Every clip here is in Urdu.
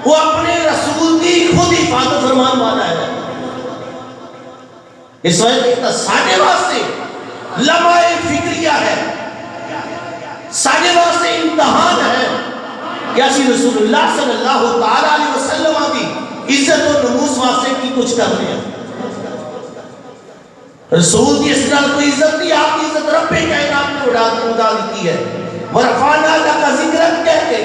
وہ اپنے رسول کی خود حفاظت فرمان والا ہے. اس وجہ سے ساڑھے واسطے لمحہ فکریہ ہے، ساڑھے واسطے امتحان ہے کہ اسی رسول اللہ صلی اللہ تعالیٰ علیہ وسلم کی عزت و نموس واسطے کی کچھ کر رہے ہیں. رسول کی اس طرح کوئی عزت نہیں، آپ کی عزت رب کائنات نے اڑا دیتی ہے. ورفعنا لک ذکرک کہتے.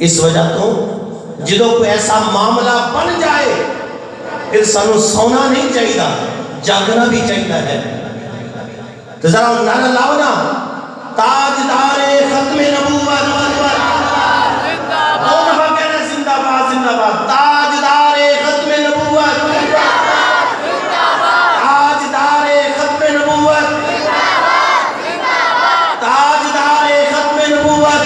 اس وجہ تو جدوں کوئی ایسا معاملہ بن جائے پھر سانو سونا نہیں چاہیے، جاگنا بھی چاہیے ہے. تو ذرا نعرہ لاؤ نا، تاجدار ختم نبوت دو دفعہ کہنا زندہ باد زندہ باد. تاجدار ختم نبوت، تاجدار ختم نبوت، تاجدار ختم نبوت،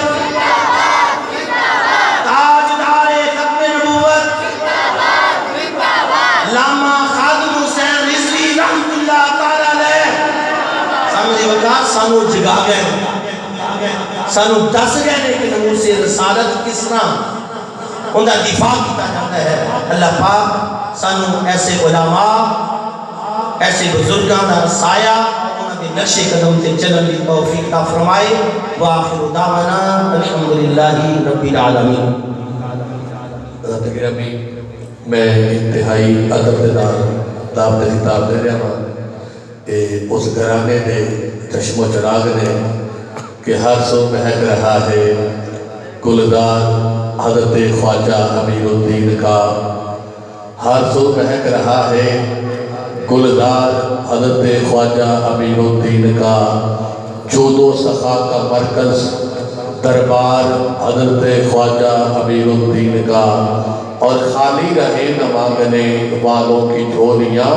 تاجدار ختم نبوت. علامہ خادم حسین رضوی رحمت اللہ تعالی علیہ سانو جگا گئے، سانو دس گئے کہ نموس رسالت کس طرح ان کا دفاع کیا جاتا ہے. اللہ پاک سانو ایسے علماء، ایسے بزرگاں دا سایہ، انہاں دے نقش قدم تے چلن دی توفیق عطا فرمائے. وآخر دعوانا الحمدللہ رب العالمین. حضرت گرامی، میں انتہائی ادب دے نال دعوت خطاب دے رہا ہوں کہ اس گھرانے دے چشم و چراغ نے کہ ہر سو مہک رہا ہے گلدار حضرت خواجہ امیر الدین کا. ہر سو مہک رہا ہے گلدار حضرت خواجہ امیر الدین کا. جود و سخا کا مرکز دربار حضرت خواجہ امیر الدین کا. اور خالی رہے نہ مانگنے والوں کی جھولیاں،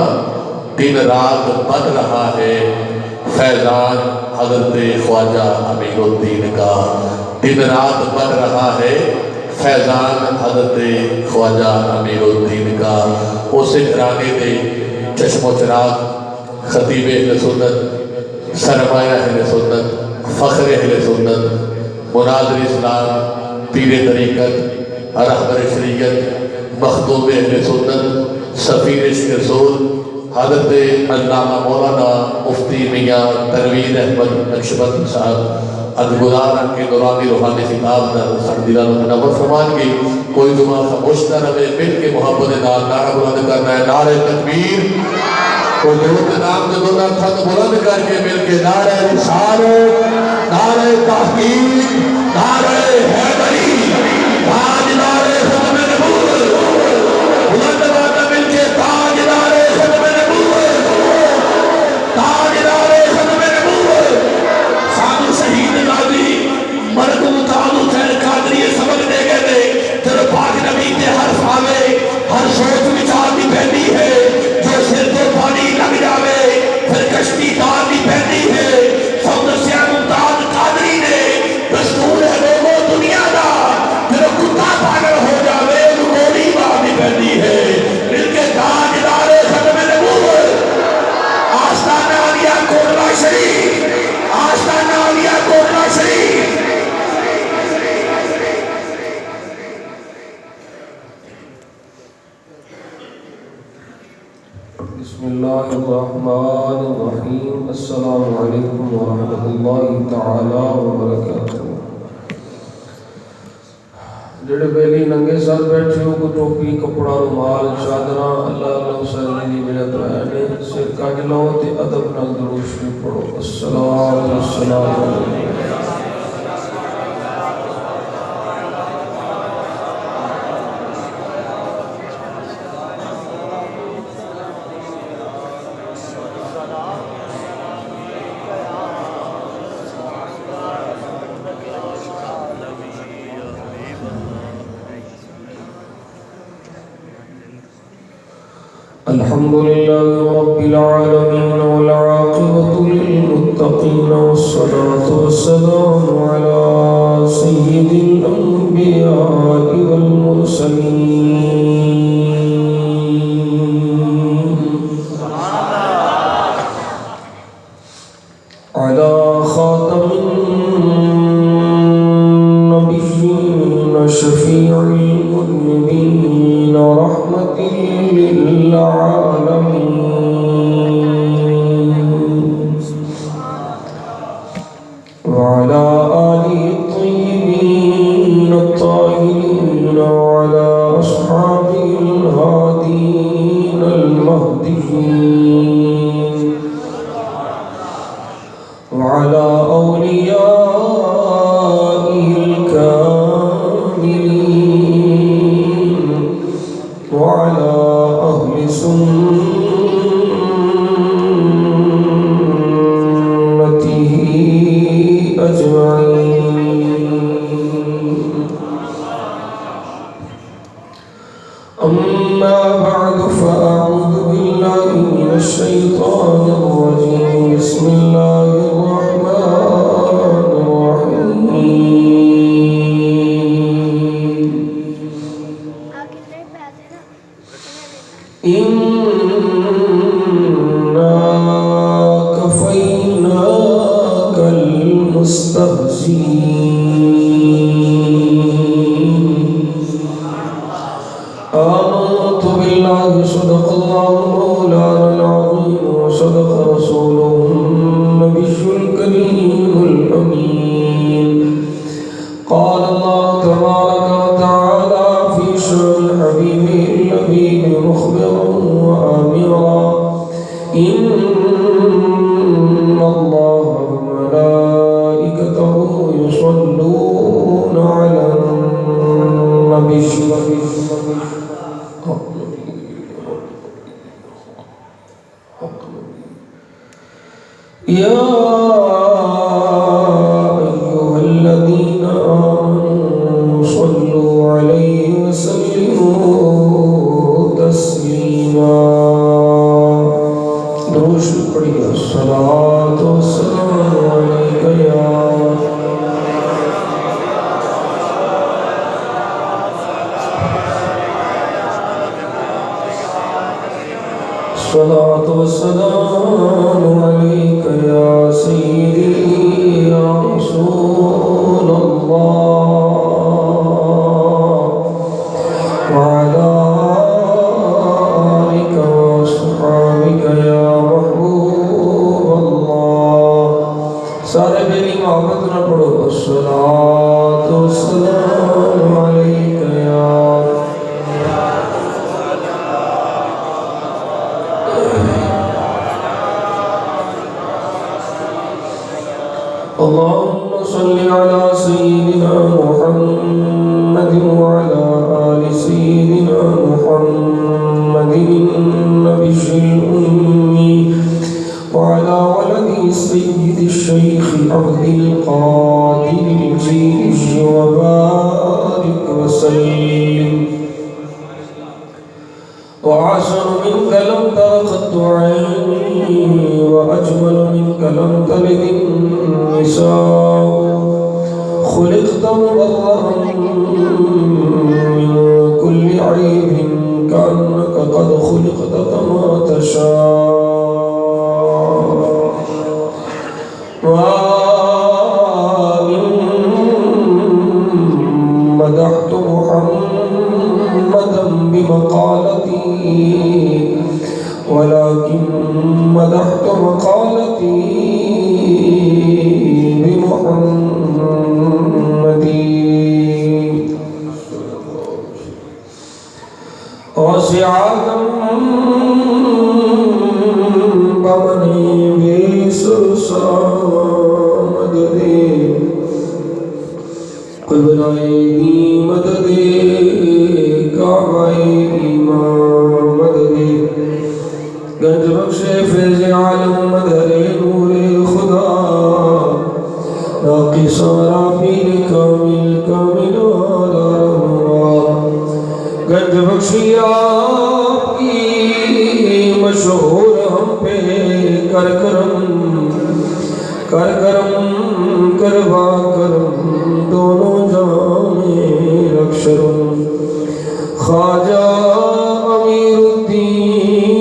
دن رات بڑھ رہا ہے فیضان حضرت خواجہ امیر الدین کا. دن رات بڑھ رہا ہے فیضان حضرت خواجہ امیر الدین کا. اسے گھرانے دے چشم و چراغ، خطیب اہل سنت، سرمایہ اہل سنت، فخر اہل سنت، مناظر اسلام، پیر طریقت، رہبر شریعت، مخدوم اہل سنت، سفیر عشق رسول حضرت علامہ مولانا مفتی میاں تنویر احمد نقشبند صاحب ادگزارن کے دورانی روحانی خطاب در سردیلان منور فرمان کی. کوئی دعا خاموش نہ رہے، مل کے محبت نال نعرہ بلند کرنا ہے نعرہ تکبیر. کوئی درود نام کے دونوں تھک بلند کر کے مل کے نعرہ رسالت، نعرہ تحقیق، نعرہ حیدری، تاجدار ختم نبوت. بلند بات مل کے تاجدار ختم نبوت، تاجدار ختم نبوت. سانو شہید غازی مرحوم تعالی خیر قادری سبق دے گئے تھے تیرے پاک نبی تے ہر فاوے ہر سوچ وچار دی پہنی ہے، جو سر تو پانی لگ جاوے پھر کشتی دار دی پہنی ہے. سب دسیا ممتاز قادری نے دستور ہے لوگوں دنیا دا، تیرے کتا پاگل ہو جاوے گولی مار دی پہنی ہے. مل کے تاجدار ختم نبوت، آستانہ عالیہ کوٹلہ شریف، آستانہ عالیہ کوٹلہ شریف. بسم اللہ الرحمن الرحیم. السلام علیکم ورحمۃ اللہ تعالی وبرکاتہ. جڑے بیلی ننگے سر بیٹھے ہو کو ٹوپی کپڑا رومال چادراں اللہ اللہ صلی دی میرے پرانے سر کج لو تے ادب نال درود شریف پڑھو. السلام علیکم. الحمد لله رب العالمين والعاقبة للمتقين والصلاة والسلام على سيد الأنبياء والمرسلين على خاتم النبيين شفيع المذنبين رحمة للعالمين وعلى آله الطيبين الطاهرين وعلى أصحابه الهادين المهديين وعلى أوليائه الكاملين وعلى أهل سنته أجمعين أما بعد فأعوذ بالله من الشيطان الرجيم بسم الله الرحمن الرحيم إنا كفيناك المستهزئين آمنت بالله صدق الله مولانا العظيم وصدق رسوله النبي الكريم الأمين قال الله تبارك وتعالى في شأن حبيبه النبي مخبرا وآمرا إن الله وملائكته يصلون على النبي يا أيها الذين آمنوا صلوا عليه وسلموا تسليما دروش پڑھیے الصلاة والسلام عليك يا الصلاة والسلام عليك يا سيدي يا رسول الله وعلى آلك وصحبك يا محبوب الله سارے میری محبت نہ پڑھو الصلاة والسلام عليك يا اللهم صل على سيدنا محمد وعلى آل سيدنا محمد النبي الأمي وعلى ولد سيد الشيخ عبد القادر الجيش وبارك وسلم وعشر منك لم ترقت عيني وأجمل منك لم تلد النساء خلقت مبرأ من كل عيب كأنك قد خلقت كما تشاء وإن مدحت محمدا بمقالتي ولكن مدحت مقالتي بمحمد وسعادا بمني بسرسامد قبلائي مدد کعبائی امامت دے گنج بخش فیض عالم مدر نور خدا ناقص رافیل کامل کامل آدارہا گنج بخشی آپ کی مشہور ہم پہ کر کرم کروا کرم دونوں جانے رکشرم خواجہ امیر الدین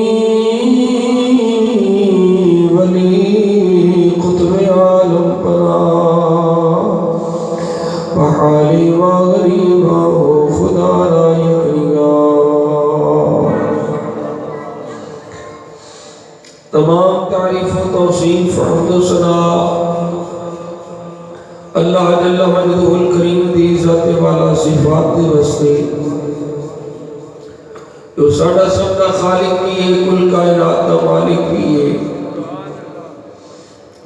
ولی قطب عالم پناہ بحالی و غریبہ ہو خدا را یکنگار تمام تعریف و توصیف حمد و ثنا اللہ جل مجدہ الکریم دی ذات والا صفات دے واسطے جو ساڑا سب کا خالق بھی ہے کل کائنات کا مالک بھی ہے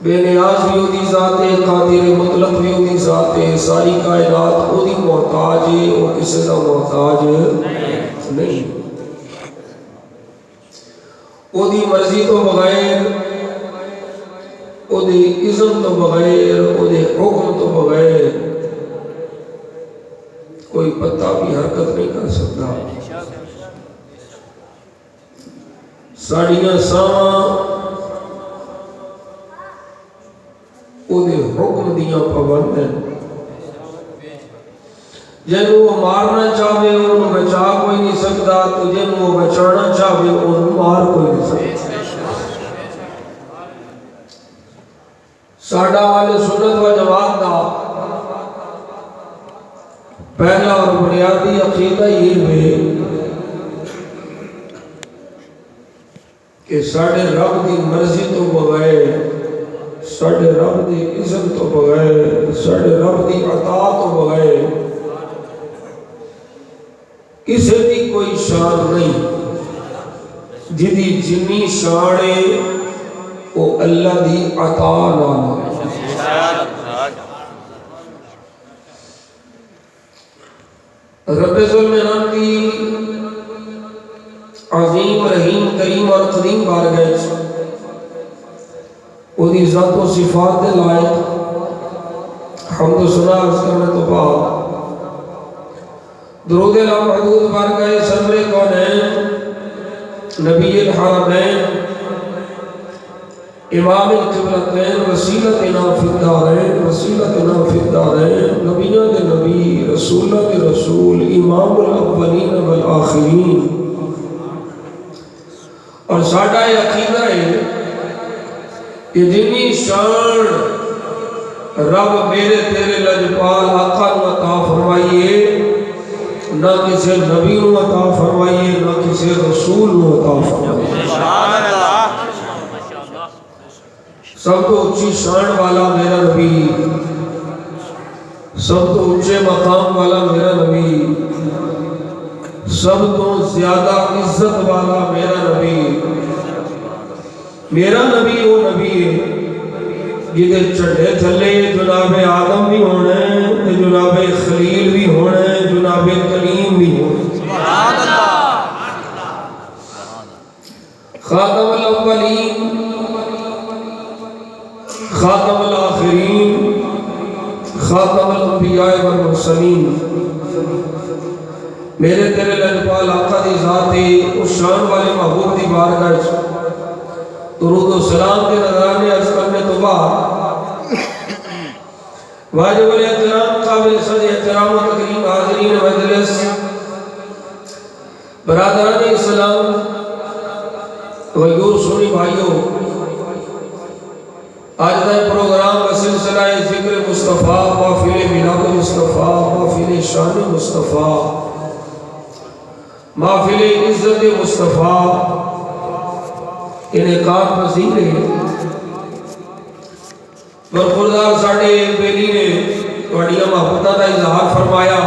بے نیاز بھی ہوتی ذات ہے قادر مطلق بھی ہوتی ذات ہے ساری کائنات وہ دی محتاج ہے وہ کسی کا محتاج نہیں وہ دی مرضی تو بغیر وہ دی اذن تو بغیر وہ دی حکم تو بغیر کوئی پتا بھی حرکت نہیں کر سکتا ساڑیاں ساواں وہ دے حکم دیاں پابند ہیں جن وہ مارنا چاہے انہوں بچا کوئی نہیں سکتا تو جن وہ بچانا چاہے انہوں مار کوئی نہیں سکتا ساڑھا والے سنت و جماعت دا پہلا اور بنیادی عقیدہ یہ ہے کہ ساڑھے رب دی مرضی تو بغیر ساڑھے رب دی عزت تو بغیر ساڑھے رب دی عطا تو بغیر کسی دی کوئی شان نہیں جدی جنی شان ہے وہ اللہ دی عطا نانا رب ذوالجلال دی عظیم رحیم کریم اور قدیم بارگاہ وہ دی ذات و صفات دے لائق حمد و ثنا عرض کرنے تو بعد درود لامحدود بارگاہ سرور کونین نبی الحرمین امام القبلتین وسیلتنا فی الدارین وسیلتنا فی الدارین نبیوں دے نبی رسولہ دے رسول امام الاولین والآخرین اور ساڑھا عقیدہ ہے کہ جنی شان رب میرے تیرے لجپال آقا نو عطا فرمائیے نہ کسی نبی نو عطا فرمائیے نہ کسی رسول نو عطا فرمائیے سب تو اچھی شان والا میرا نبی سب تو اونچے مقام والا میرا نبی سب تو زیادہ عزت والا میرا نبی وہ نبی ہے جدے چڑھے تھلے جناب آدم بھی ہونے جناب خلیل بھی ہونے جناب کلیم بھی ہونے خاتم الاولین خاتم الآخرین خاتم الانبیاء والمرسلین میرے تیرے لجپال آقا دی ذاتی اس شان والے محبوب دی بارگاہ درود و سلام کے نظرانے عرض کرنے تو بعد واجب الاحترام قابل صد احترام و تکریم حاضرین مجلس برادران اسلام غیور سنی بھائیوں آج کا پروگرام کا سلسلہ ذکر مصطفیٰ محفل میلاد مصطفیٰ محفل شان مصطفیٰ محفل عزت مصطفیٰ انعقاد پذیر ہے برخوردار ساڑھے بیلی نے توڑیاں محبتہ کا اظہار فرمایا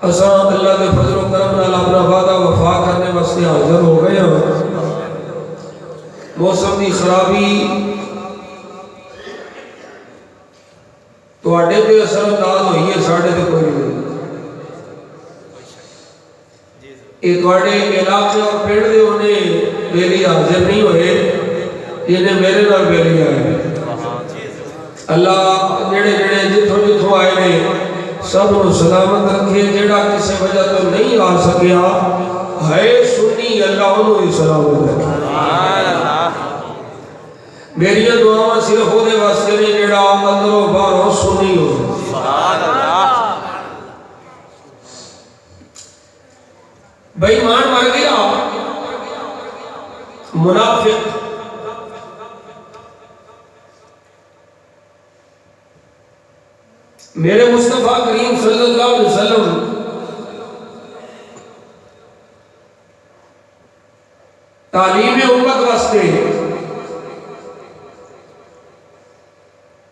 اساں اللہ کے فضل و کرم نال اپنا وعدہ وفا کرنے واسطے حاضر ہو گئے ہیں موسم دی خرابی توڑے تے اثر انداز ہوئی ہے ساڑھے تے کوئی نہیں یہ توڑے علاقے اور پیڑ دے انہیں بیلی حاضر نہیں ہوئے جنہیں میرے نال بیلی آئے اللہ جڑے جڑے جتھوں جتھوں آئے نے سب نو سلامت رکھے جڑا کسی وجہ تو نہیں آ سکیا ہے سنی اللہ انہوں ہی سلامت رکھے میری دعاواں صرف ہو دے واسطے نے جڑا اندر و باہر سنی ہو بے ایمان مر گیا منافق میرے مصطفیٰ کریم صلی اللہ علیہ وسلم تعلیم امت واسطے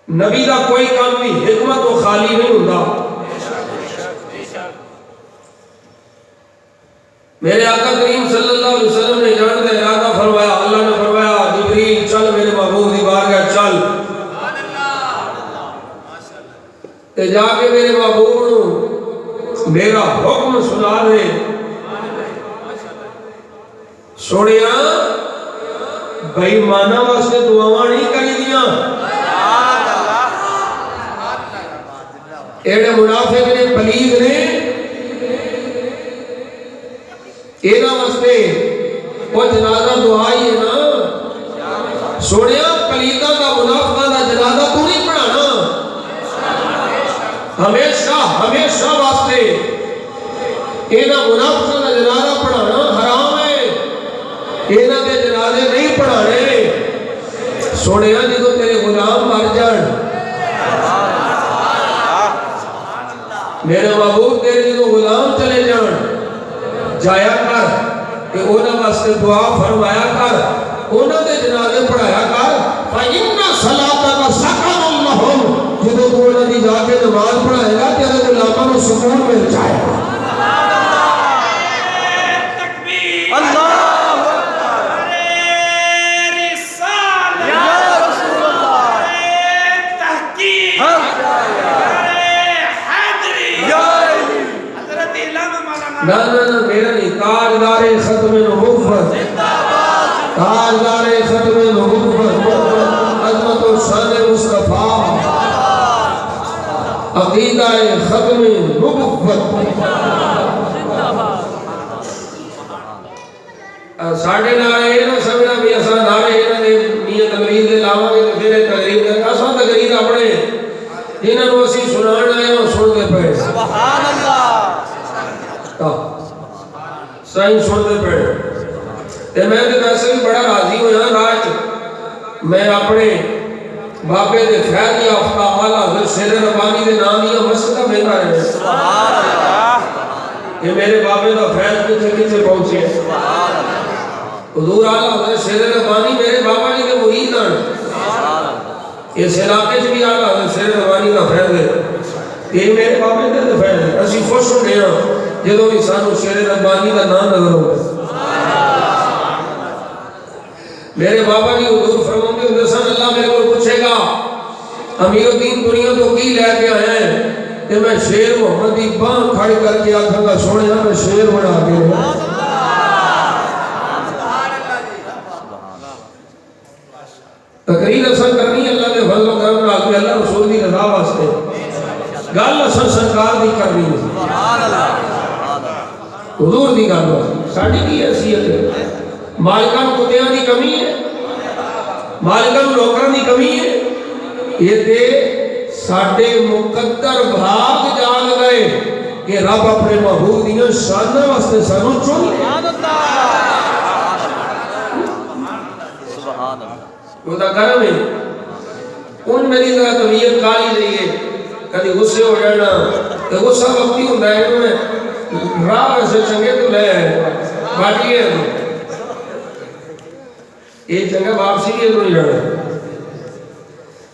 نبی دا کوئی کام بھی حکمت و خالی نہیں ہوتا. میرے آقا کریم صلی اللہ علیہ وسلم نے جان کا ارادہ فرمایا. اللہ نے فرمایا جبریل چل میرے محبوب دی بارگاہ چل تے جا کے میرے محبوب نو میرا حکم سنا دے. سوڑیا بھائی مانا واسطے دعاواں نہیں کری دیاں. ایڑے منافق نے پلیگ نے اینا واسطے وہ جنازہ دعائی ہے نا. سوڑیا پلیگا کا منافقہ دا جنازہ تو نہیں پڑھانا. ہمیشہ واسطے اینا منافقہ دا جنازہ پڑھانا حرام ہے. اینا دے جنازے نہیں پڑھانے. سوڑیا جدو تیرے غلام مر جان میرے محبوب تیرے جدو غلام چلے جان جایا کر کہ اونا واسطے دعا فرمایا کر. اونا دے جنازے پڑھایا کر. فَإِنَّ صَلَاتَكَ سَكَنٌ لَهُمْ جدو تو اونا دی جا کے نماز پڑھائے گا تیرے غلاموں کو سکون مل جائے گا. نا میرا نہیں. تاجدار ختم نبوت تاجدار ختم نبوت عظمت و شان مصطفیٰ عقیدہ ختم نبوت. ساڑھے نارے یہ نہ سمجھنا بھی ایسا نارے یہ نہ نیت تقریر دے لاؤں گے تو پھر تقریر دے ایسا تقریر اپنے جنہوں نے اسی سنان آئے اور سن دے پڑے. سائن سن دے پڑے. تے میں تو ویسے بھی بڑا راضی ہویا راج میں اپنے بابے دے خیر یافتہ والا حضرت شیر ربانی دے نام یا مسجدہ بہتا رہے. کہ میرے بابے دا فیض کتنے کتنے پہنچے. حضور اعلیٰ حضرت شیر ربانی میرے بابا جی کے مرید ہیں. اس علاقے سے بھی اعلیٰ حضرت شیر ربانی کا فیض ہے. یہ میرے بابے دے فیض ہے. اسی خوش ہو گیا جدو بھی سانو شیر ربانی کا نام نظر ہوگا. میرے بابا جی حضور فرماؤں گے حضرت اللہ میرے کو پوچھے گا امیر الدین دنیا تو کی لے کے آئے ہیں کہ میں شیر محمد دی باں کھڑی کر کے آتا گا سوڑے ہاں میں شیر بنا کے تقریر اثر کرنی اللہ دے فضل و کرم رہا کہ اللہ رسول دی رضا واسطے گل اثر سرکار دی کرنی حضور دی گل واسطے. ساڑھی کی حیثیت ہے مالکان کتیاں دی کمی ہے مالکان لوکران دی کمی ہے. یہ تے ساڑھے مقدر بھاگ جان گئے کہ رب اپنے محبوب دیاں شانہ واسطے سانو چن لے. وہ تا کرم ہے. ان میری طرح طبیعت کالی رہی ہے کدی غصے ہو جانا کہ غصہ وقتی ہوتا ہے تو میں راہ ایسے چنگے تو لے آئے باقی ہے یہ چنگا واپسی بھی ادھر نہیں جانا.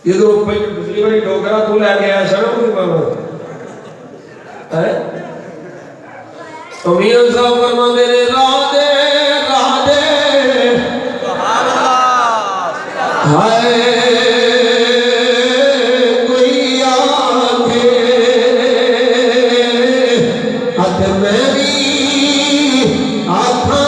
یہ تو پچھلی باری ڈوگرا تو لے کے آیا سڑا کوئی بابا تو میاں صاحب فرما میرے راہ دے ہائے کوئی آگے ات میں بھی آتھا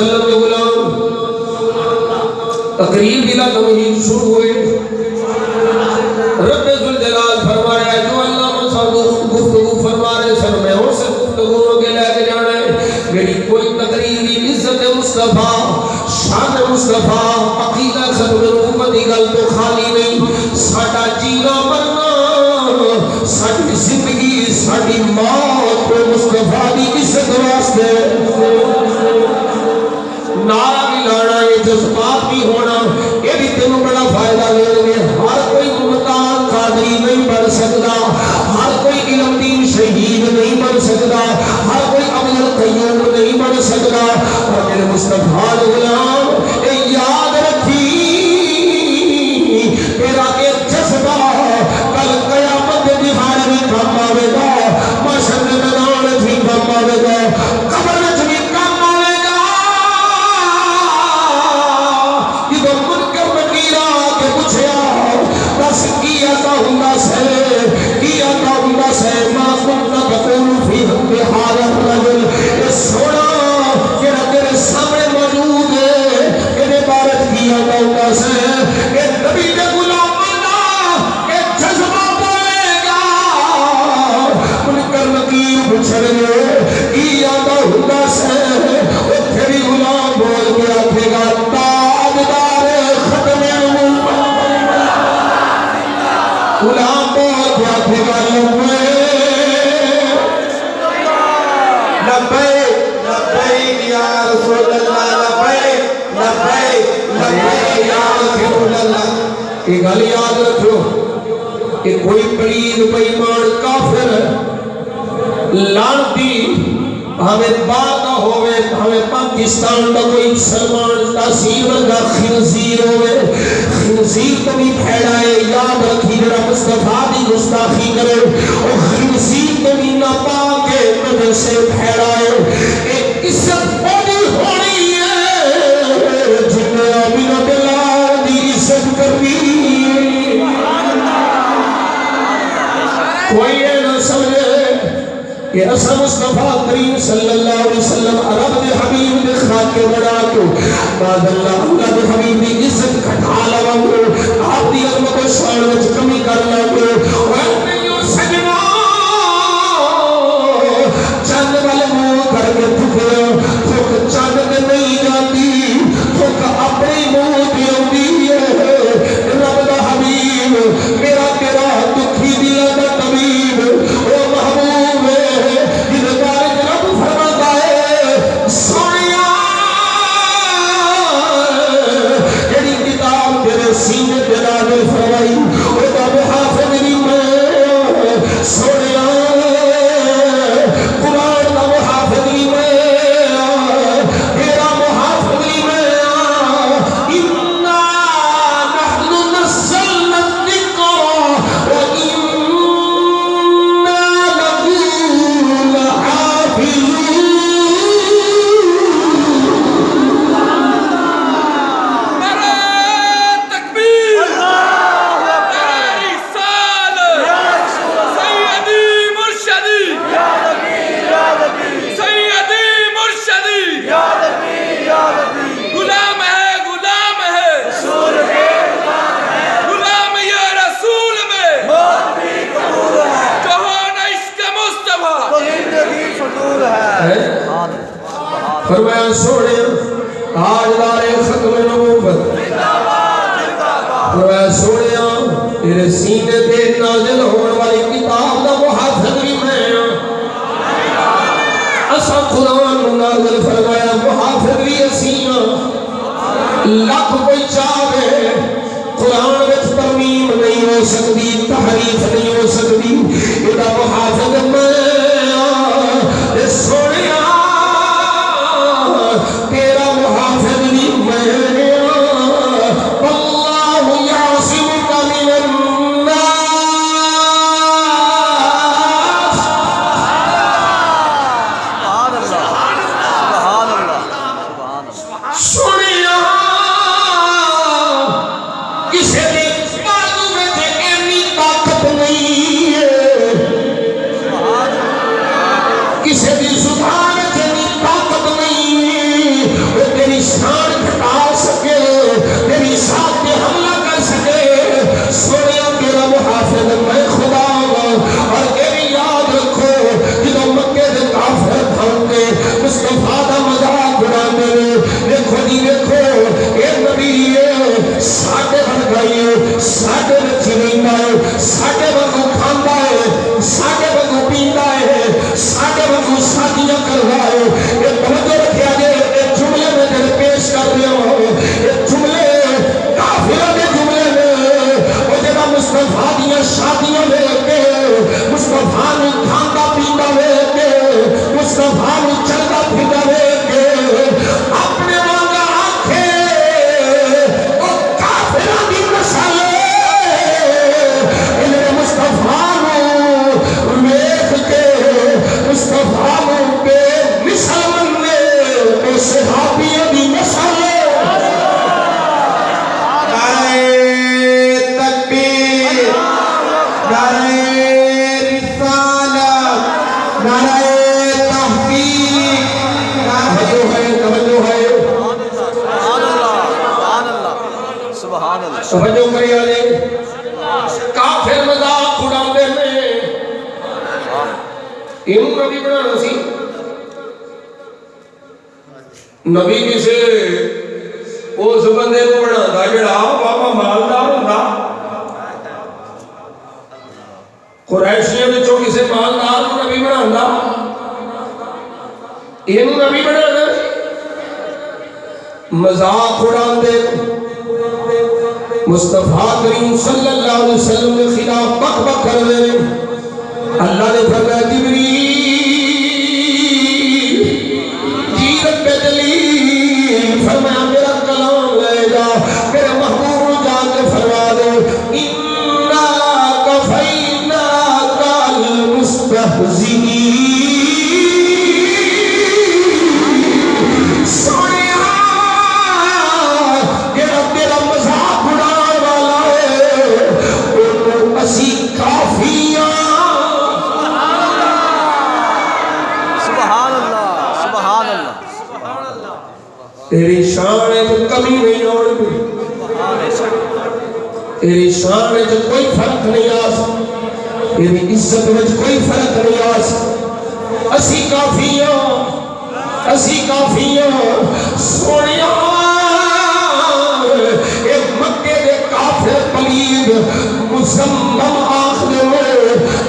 وسلم کے غلام تقریب بلا تمہید شروع ہوئے. رب ذوالجلال فرما رہا ہے جو اللہ گفتگو فرما رہے سر میں ہوں سے گفتگو کے لے کے جانا ہے. میری کوئی تقریبی عزت مصطفیٰ شان مصطفیٰ عقیدہ ختم نبوت کی گل تو خالی نہیں. ساڈا جینا مرنا ساری زندگی ساری موت کو مصطفیٰ کی عزت واسطے. نعرہ بھی لانا یہ جذبات بھی ہونا یہ بھی تینوں بڑا فائدہ لے گے. ہر کوئی ممتاز قادری نہیں بن سکتا, ہر کوئی علم دین شہید نہیں بن سکتا, ہر کوئی ابدل قیوم نہیں بن سکتا. اور میرے مصطفیٰ غلام اے یاد رکھی تیرا ایک جذبہ کل قیامت کے دہاڑے بھی کام آئے گا, محشر کے میدان بھی کام آئے گا, قبر میں بھی کام آئے گا. جب منکر نکیر آ کے پوچھیا بس کیا تا ہوندا سے ما کنت تقول فی حق هذا الرجل. اے سونا جڑا تیرے سامنے موجود ہے کہ عبارت کیا تا ہوندا سے کہ نبی کے غلاماں دا اے جذبہ بولے گا. منکر نکیر پوچھے کیا تا ہوندا سے اوتھے بھی غلام بول کے آکھے گا تاجدار ختم غلام بہت یاد گا لبیک لبیک یا رسول اللہ لبیک لبیک لبیک یا رسول اللہ. یہ گل یاد رکھو کہ کوئی پلید بے ایمان کافر لعنتی ہمیں بات نہ ہوئے, ہمیں پاکستان کا کوئی سلمان تاثیر کا خنزیر ہوئے, خنزیر تو بھی پھیلائے. یاد رکھی میرا مصطفیٰ دی گستاخی کرے اور خنزیر تو بھی نہ پا کے نظر سے پھیلائے. ایک عزت بڑی ہونی ہے جن نے آمینہ بلال دی عزت کرنی. کوئی یہ نہ سمجھے کہ اسا مصطفیٰ کریم صلی اللہ علیہ وسلم عرب دے حبیب دے خاکے بڑا کو بعد اللہ دے حبیب دی عزت کھٹا لگا کو آپ دی عظمت و شان وچ کمی کر لگا کو. اور سجنا چند والے منہ کر کے پھکرا پھک چند تے نہیں جاتی پھک اپنی منہ تے آندی ہے. رب دا حبیب میرا تیرا دکھی دل دا طبیب او محبوب سینے پہ نازل فرمائی او دا محافظ نہیں میں سونیا قرآن دا محافظ نہیں میں تیرا محافظ نہیں میں. انا نحن نزلنا الذکر وانا له لحافظون. فرمایا سوڑے تاجدار ختم نبوت فرمایا سوڑے تیرے سینے پہ نازل ہونے والی کتاب دا محافظ بھی میں اسا قرآن نازل فرمایا محافظ بھی اسیاں. لاکھ کوئی چاہے قرآن وچ ترمیم نہیں ہو سکتی تحریف نہیں ہو سکتی یہ محافظ میں سوڑے تیرا محافظ نہیں میں. اللہ یعصمک من الناس. سنیا کسی نے بازو میں اتنی طاقت نہیں ہے توجہ کرے والے کافر مذاق اڑاندے نے اینوں نبی بنانا سی نبی کسے اس بندے کو بناتا جڑا بابا مالدار ہوندا قریشیاں وچوں کسے مالدار کو نبی بناتا اینوں نبی بنانا مذاق اڑاندے مصطفیٰ کریم صلی اللہ علیہ وسلم کے خلاف بک بک کر دے اللہ نے فرمایا جبریل جیرت پہ دلیل فرمایا میرا کلام لے جا میرے محبوب کو جا کے فرما دے اِنَّا كَفَيْنَاكَ الْمُسْتَهْزِئِينَ تیری شان ہے تو کمی نہیں ہوڑ تیری شان ہے تو کوئی فرق نہیں آسا تیری عزت میں کوئی فرق نہیں آسا اسی کافیاں سونیاں ایک مکے دے کافر پلید مسمم آخر میں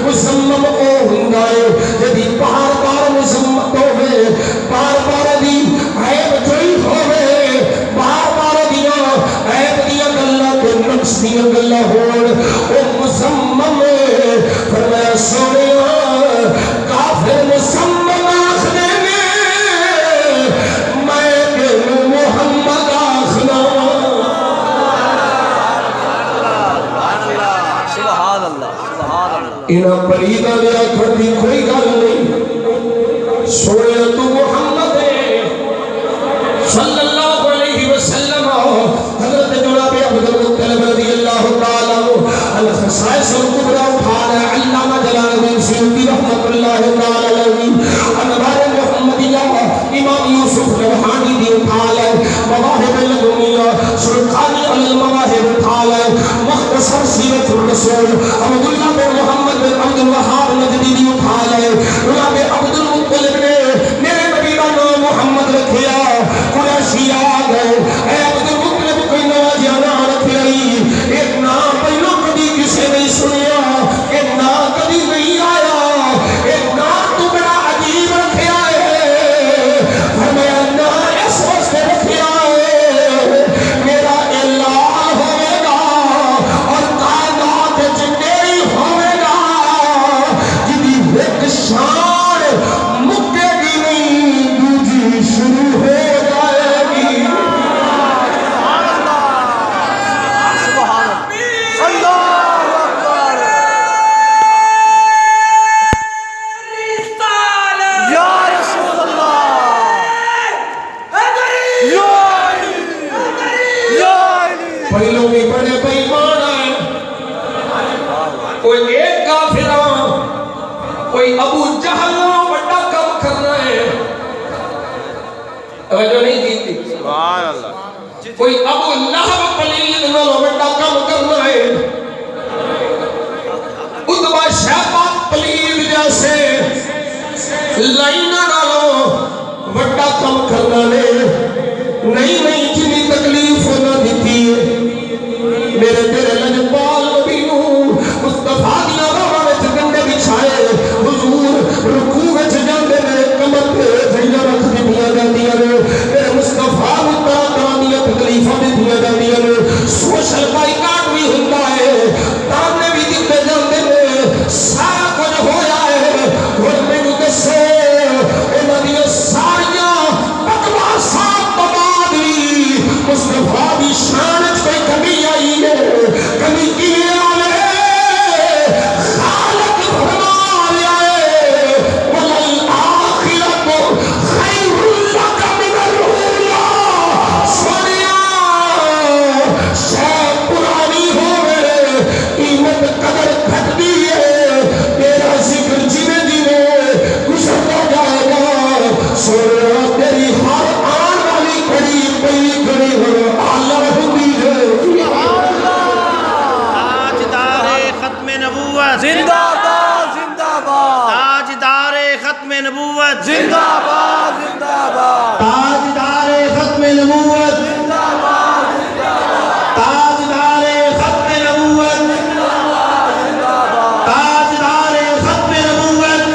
مسمم او ہندائے جدی بار بار مسمت ہوئے بار بار دی عیب جوئی ہوئے بار بار دیا عیب دیا گلہ کے نقص دیا گلہ ہوڑ او مسمم فرمایا سونیا کافر مسمم آخر میں محمد آخنا انہاں پریدہ دیا کھڑی کوئی گل نہیں سونے تو محمد ہے صلی اللہ علیہ وسلم حضرت جناب عبد المطلب رضی اللہ تعالیٰ الخصائص القبرى اٹھانا علامہ جلال الدین سیوطی رحمت اللہ تعالیٰ انوار محمدیہ امام یوسف نبہانی دی اٹھالا مواہب الدنیا سلطانی المواہب اٹھالا مختصر سیرت الرسول عبداللہ بن محمد بن عبد الوہاب نجدی دی اٹھالا جناب عبد المطلب نے میرے نبی کا نام محمد رکھیا قریشی آ گئے اے عبد المطلب کوئی نواجہ نہ رکھ رہی ایک نام پہلو کبھی کسے نہیں سنیا ایک نام کبھی نہیں آیا ایک نام تو بڑا عجیب رکھیا ہے فرمایا نام اس واسطے رکھیا ہے میرا الہ ہوئے گا اور کائنات جنیری ہوئے گا جدی ایک شان مکے گی نہیں دوجی شروع ہو جائے گی پہلوں بھی بڑے بیمان آئے کوئی ایک کافران کوئی ابو جہل بڑا کم کرنا ہے توجہ نہیں کی تھی کوئی ابو لہب پلید نالو بڑا کم کرنا ہے اتبا شیبہ پلید جیسے لائنہ نالو بڑا کم کرنا ہے نہیں جنی تکلیف ہونا دیتی ہے میرے تیرے لجبال نبی نو مصطفیٰ دیا راہ وچ گنڈے بچھائے حضور رکوع وچ جاندے میرے کمر پہ جھنڈا رکھ دیا جاندیاں نے میرے مصطفیٰ نو طرح طرح دیا تکلیفاں دیا جاندیاں نے سوشل بائیکاٹ بھی ہوندا ہے تانے بھی دتے جاندے نے سارا کچھ ہویا ہے اور مینوں دسو انہاں دی ساریاں بکواساں تو بعد بھی زندہ باد زندہ باد تاجدار ختم نبوت زندہ باد تاجدار ختم نبوت تاجدار ختم نبوت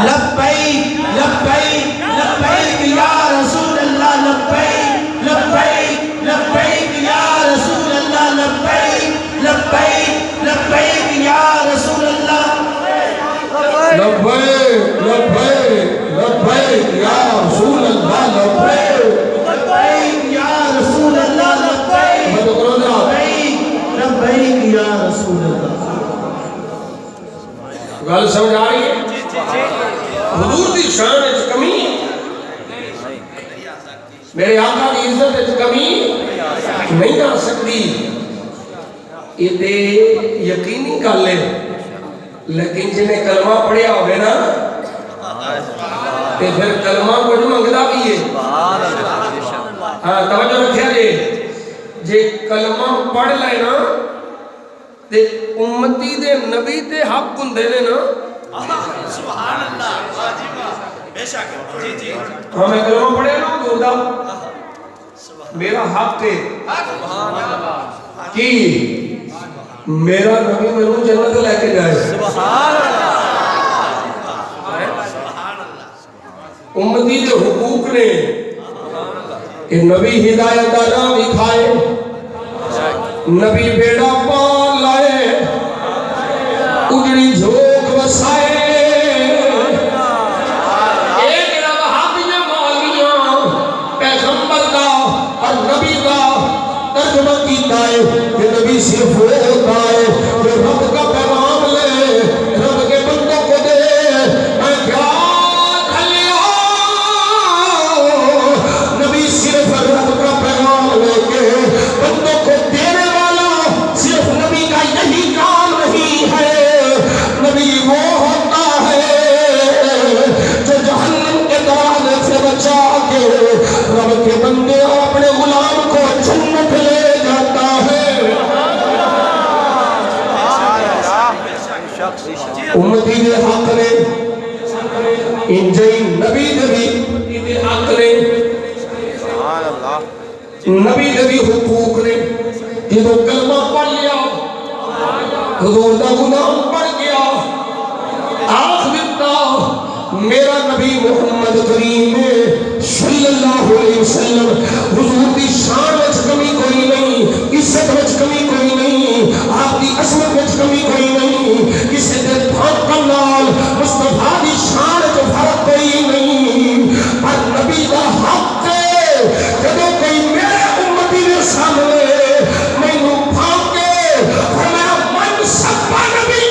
لبیک لبیک لبیک یا رسول اللہ لبیک لبیک لبیک یا رسول اللہ لبیک لبیک لبیک یا رسول اللہ لبیک لبیک لبیک یا رسول اللہ لبیک لبیک یا رسول اللہ لبیک لبیک لبیک یا رسول اللہ گل سمجھ آ رہی ہے حضور دی شان وچ کمی میرے آقا دی عزت وچ کمی نہیں آ سکتی یہ تے یقینی گل ہے لیکن جنہیں کلمہ پڑھیا ہوئے نا تے پھر کلمہ کچھ منگدا بھی ہے ہاں توجہ رکھیا جے کلمہ پڑھ لے نا تے امتی دے نبی تے حق ہوندے نے نا سبحان اللہ واجب بے شک جی جی ہاں میں کلمہ پڑھیا نا حضور دا میرا حق ہے کی میرا نبی میں جنت لے کے جائے سبحان اللہ امتی کے حقوق نے کہ نبی ہدایت دا راہ دکھائے نبی بیڑا پال لائے اجڑی جھوک وسائے ایک رب حافظ مولیاں پیغمبر دا اور نبی دا ترجمہ کیتا ہے کہ نبی صرف وہ ہوتا ہے جو رب کا پیغام لے رب کے بندوں کو دے میں کیا کھلیا نبی صرف رب کا پیغام لے کے بندوں کو دینے والا صرف نبی کا یہی کام نہیں ہے نبی وہ ہوتا ہے جو جہنم کے دروازے سے بچا کے رب کے بندے اور اپنے غلام کو جنت لے جاتا ہے امتی دے حق نے انجئی نبی دے امتی دے حق نے نبی دے حقوق نے جدو کلمہ پڑھ لیا حضور دا غلام پڑھ گیا آخ دیتا میرا نبی محمد کریم صلی اللہ علیہ وسلم حضور دی شان وچ کمی کوئی نہیں عزت وچ کمی کوئی نہیں آپ دی عظمت وچ کمی کوئی نہیں کسی دے دھوکم نال مصطفیٰ دی شان وچ فرق کوئی نہیں پر نبی دا حق ہے جدوں کوئی میرے امتی دے سامنے مینوں بھانکے فرمایا من سب نبی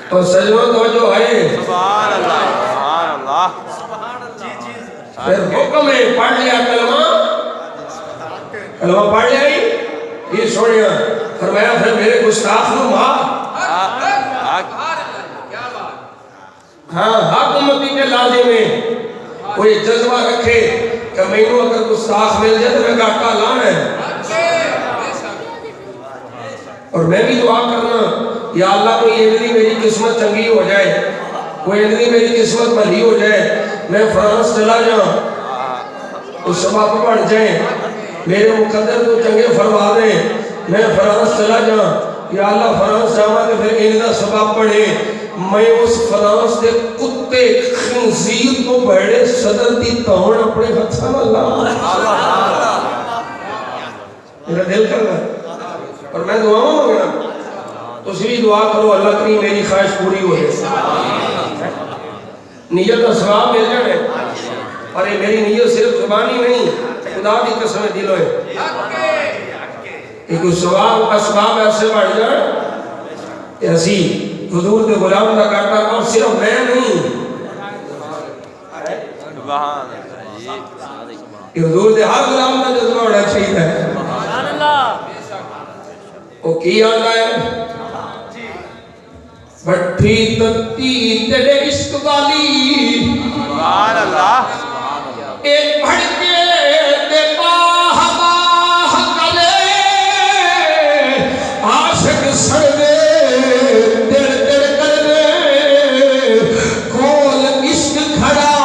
تو سجنوں توجہ ہے سبحان اللہ سبحان اللہ پھر حکم ہے پڑھ لیا کلمہ کلمہ پڑھ لیا ہی یہ سوڑیا فرمایا پھر میرے گستاخ نو مار ہاں حق امتی کے لازم ہے کوئی جذبہ رکھے کہ میں نو اگر گستاخ مل جائے تو میں گاٹا لانا ہے اور میں بھی دعا کرنا یا اللہ کوئی ادھری میری قسمت چنگی ہو جائے کوئی ادھری میری قسمت بھلی ہو جائے میں فرانس چلا جاؤں اس سبب بڑھ جائیں میرے مقدر تو چنگے فرما دیں میں فرانس چلا جاؤں یا اللہ فرانس جاؤں کہ پھر ان کا سبب پڑھے میں اس فرانس دے کتے خنزیر کو بڑے صدر دی تاؤن اپنے ہتھاں اللہ میرا دل کر رہا ہے اور میں دعاؤں مانگنا تو اسی دعا کرو اللہ کریم میری خواہش پوری ہو جائے نیت کا ثواب مل جانے اور یہ میری نیت صرف زبانی نہیں خدا دی قسم دل ہوئے ایک سواب اسباب ایسے بڑھ جائے کہ اسی حضور دے غلام دا کرتا اور صرف میں نہیں کہ حضور دے ہر غلام دا جذبہ ہونا چاہیے وہ کی آنا ہے بٹھی تتی تیرے عشق والی ایک بھڑکے دے باہ باہ کلے عاشق سردے تیر تیر کردے کول عشق کھڑا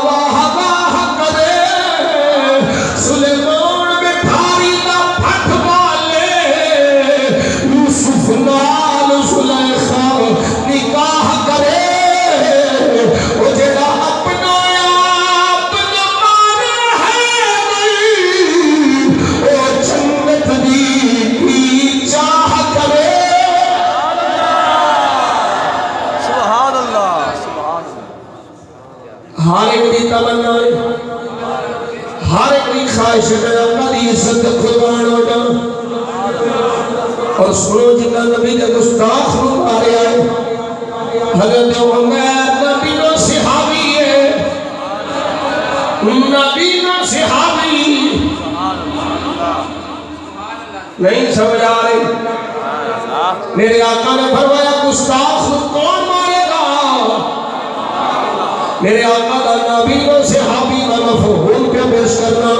واہ واہ کرے سلیمان بٹھاری دا پھٹ والے یوسف نال زلیخا نکاح کرے وہ جڑا اپنا اپنا مارے ہے نہیں وہ جنت دی چاہ کرے سبحان اللہ سبحان اللہ ہر ایک دی تمنا ہے ہر ایک دی خواہش ہے اللہ دی عزت قربان ہو جا اور سنو جنہ نبی دے گستاخ نو مارے آئے حضرت عمر نبی نو صحابی ہے نبی نو صحابی نہیں سمجھ آ رہی میرے آقا نے فرمایا گستاخ نو کون مارے گا میرے آقا دا نبی و صحابی کا مفہوم پہ پیش کرنا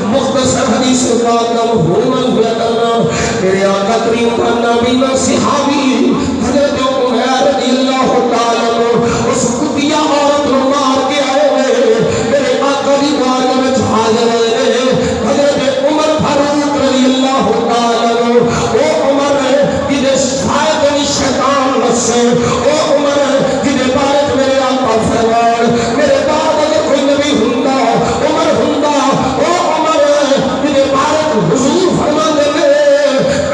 مختصر حدیث پاک کا مفہوم پہ کرنا میرے آقا کریم کا نبی و صحابی حضرت عمر رضی اللہ تعالیٰ عنہ اس کتیا عورت کو مار کے آئے ہوئے میرے آقا دی بارگاہ میں حاضر ہوئے حضرت عمر فاروق رضی اللہ تعالیٰ عنہ او عمر جدے شاید شیطان نسے او عمر جدے بارک میرے آقا فرمان میرے بعد اگر کوئی نبی ہندہ عمر ہندہ او عمر میرے بارک حضور فرما دے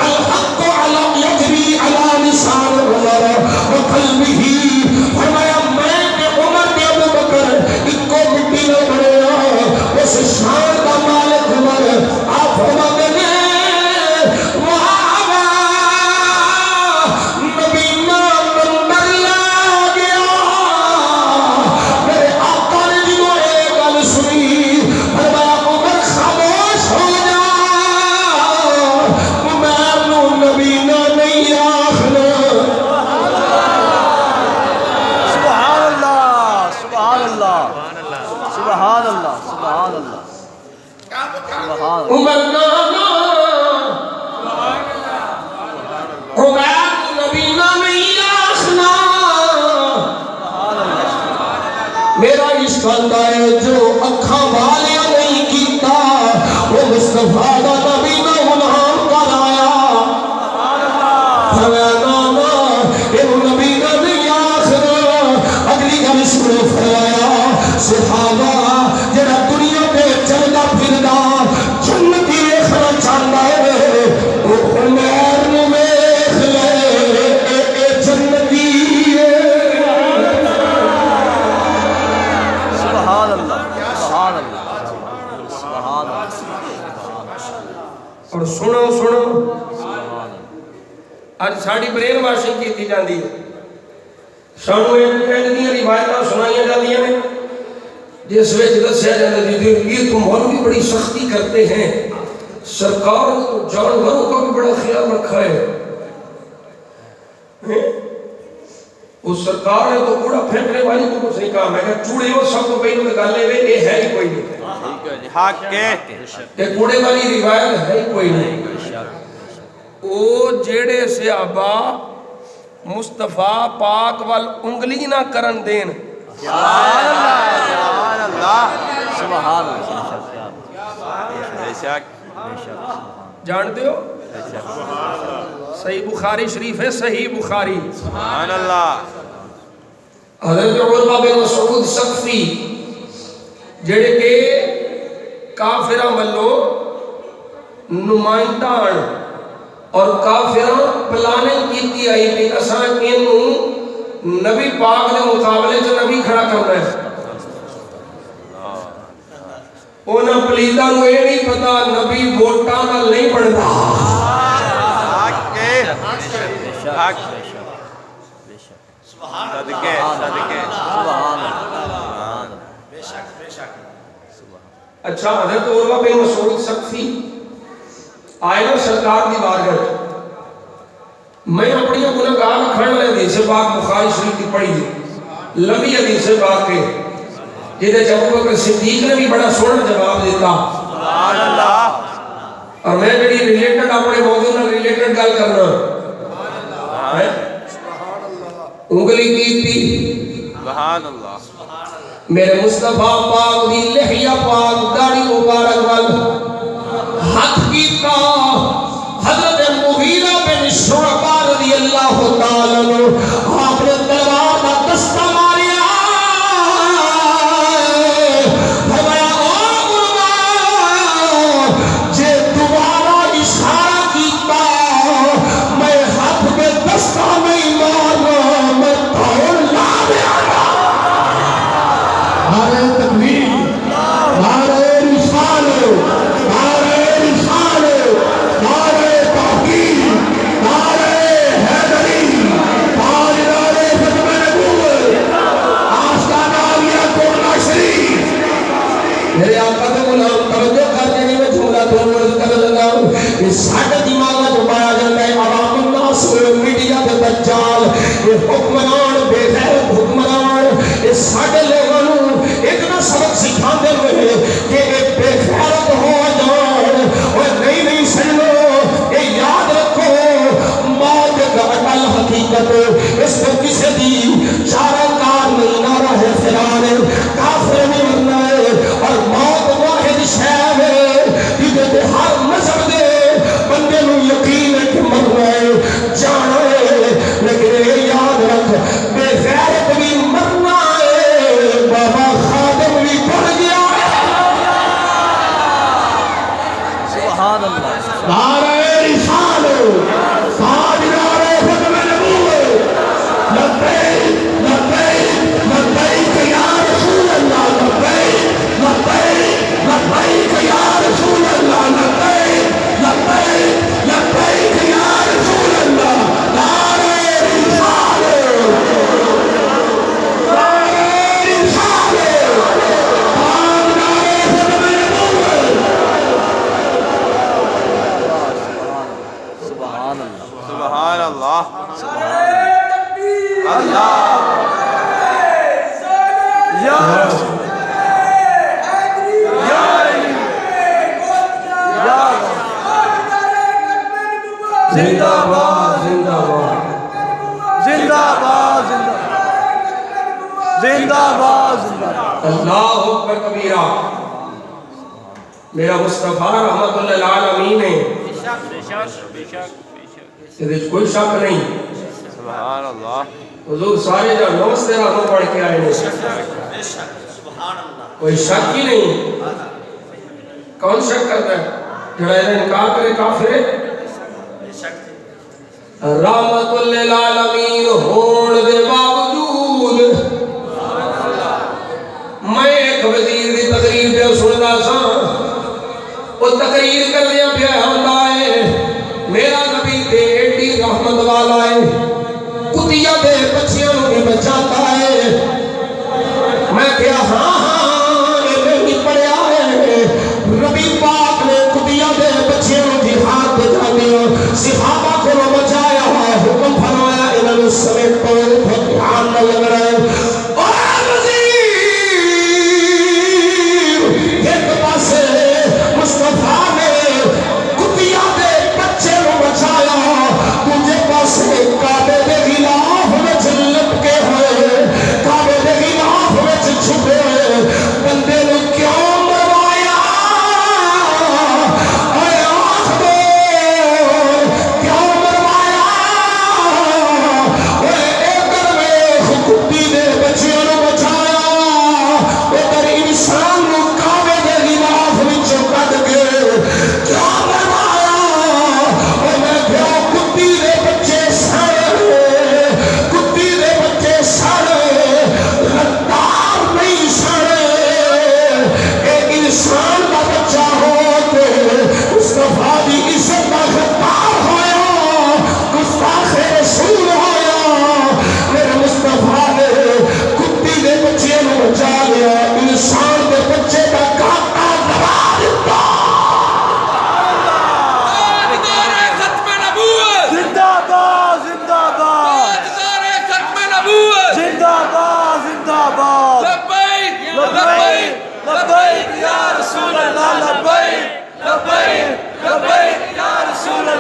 الحق علی یجری علی لسان عمر وقلبہ فرمایا میں نے عمر نے ابو بکر ایک کو مٹی نہ بڑھیا اس شان کا مالک عمر آپ فرما دے نبی نام نمبر لا گیا میرے آقا نے جنہوں ایک گل سنی فرمایا عمر خاموش ہو جا عمر نو نبی نہ نہیں آخنا سبحان اللہ سبحان اللہ سبحان اللہ سبحان اللہ سبحان عمر نانا عمر نبی نہ نہیں آخنا میرا عشق آتا ہے جو اکھاں والیا نہیں کیتا وہ مصطفیٰ دا نبی نہ غلام کرایا فرمایا نانا یہ نبی نہ نہیں آخنا اگلی گل سنو فرمایا صحابہ جڑا دنیا پہ چلدا پھردا جنتی ویکھنا چاہندا ہے وہ عمر نو ویکھ لے اے جنتی ہے سبحان اللہ سبحان اللہ سبحان اللہ اور سنو سنو اج ساڑی برین واشنگ کی جاندی ہے سانو ایڈیاں روایتاں سنائیاں جاندیاں نے جس وچ دسیا جاتا ہے یہ تو مولوی بڑی سختی کرتے ہیں سرکار تو جانوروں کا بھی بڑا خیال رکھا ہے اس سرکار نے تو کوڑا پھینکنے والی کو کچھ نہیں کہا میں کہا چوڑے وہ سب کو پہلو نکالنے میں یہ ہے ہی کوئی نہیں حق کے یہ کوڑے والی روایت ہے ہی کوئی نہیں او جیڑے صحابہ مصطفیٰ پاک وال انگلی نہ کرن دین سبحان اللہ سبحان اللہ بے شک جانتے ہو صحیح بخاری شریف ہے صحیح بخاری سبحان اللہ حضرت عروہ بن مسعود ثقفی جڑے کے کافراں والو نمائندان اور کافراں پلاننگ کیتی آئی کہ اساں اینوں نبی پاک دے مقابلے جو نبی کھڑا کرنا ہے انہاں پلیتاں نوں یہ نہیں پتا نبی ووٹاں نال نہیں بندا صدقے صدقے بے شک بے شک اچھا حضرت عروہ بن مسعود ثقفی آئے نا سرکار دی بارگاہ میں اپنی گناہگار کھڑ لے حدیث پاک بخاری شریف کی پڑھی دی لمبی حدیث پاک کے جہدے ابو بکر صدیق نے بھی بڑا سونا جواب دیتا سبحان اللہ اور میں جڑی ریلیٹڈ اپنے موضوع نال ریلیٹڈ گل کرنا انگلی کی تھی سبحان اللہ میرے مصطفیٰ پاک دی لحیہ پاک داڑھی مبارک وال ہاتھ کیتا حضرت مغیرہ بن شعبہ رضی اللہ تعالیٰ عنہ آپ نے تلوار کا دستہ ماریا فرمایا او عمر جے دوبارہ اشارہ کیتا میں ہاتھ میں دستہ نہیں مارنا میں توڑ لا دیا نعرہ تکبیر نعرہ رسالہ نعرہ رسالہ نعرہ توحید نعرہ حیدری تاجدار ختم نبوت آستانہ عالیہ کوٹلہ شریف میرے آقا کے غلام توجہ کرتے نہیں میں جملہ تو عرض کر لگا یہ ساڑھے دماغہ جو پایا جاتا ہے عوام الناس میڈیا کے دجال یہ حکمران بے غیرت حکمران یہ ساڑھے لوگوں اتنا سبق سکھاندے ہوئے کہ ایک بے خیرت ہو جان اور نہیں سنو یہ یاد رکھو موت کا اٹل حقیقت اس کو کسی دی چارہ کار نہیں نہ رہے فرار کافر نہیں مرنا ہے اور موت واحد شہر ہے کہ ہر مذہب دے بندے نو یقین ہے کہ مرنا ہے جانا ہے لیکن یہ یاد رکھ بے غیرت بھی مرنا ہے بابا خادم بھی پڑھ گیا سبحان اللہ نعرہ رسالہ تاجدار ختم نبوت لبیک لبیک لبیک یا رسول اللہ لبیک لبیک لبیک یا رسول اللہ لبیک لبیک لبیک یا رسول اللہ نعرہ رسالہ نعرہ رسالہ تاجدار ختم نبوت سبحان اللہ سبحان اللہ اللہ یا زندہ باد زندہ باد زندہ باد زندہ باد اللہ اکبر کبیرہ میرا مصطفیٰ رحمت اللہ العالمین ہے اس کوئی شک نہیں سبحان اللہ حضور سارے جا نمستے رہا پڑھ کے آئے ہیں کوئی شک ہی نہیں کون شک کرتا ہے جڑا انکار کرے کافر ہے رحمت للعالمین ہون دے باوجود میں ایک وزیر دی تقریر پہ سندا سا وہ تقریر کر دیا پیا ہوتا ہے میرا نبی تے ایڈی رحمت والا ہے کتیا دے بچیاں نوں بھی بچاتا ہے میں کہا ہاں یہ میں بھی پڑھیا ہے نبی پاک نے کتیا دے بچیاں نوں جہاد دے جاندے صحابہ کو بچایا حکم فرمایا انہاں نوں سمیٹو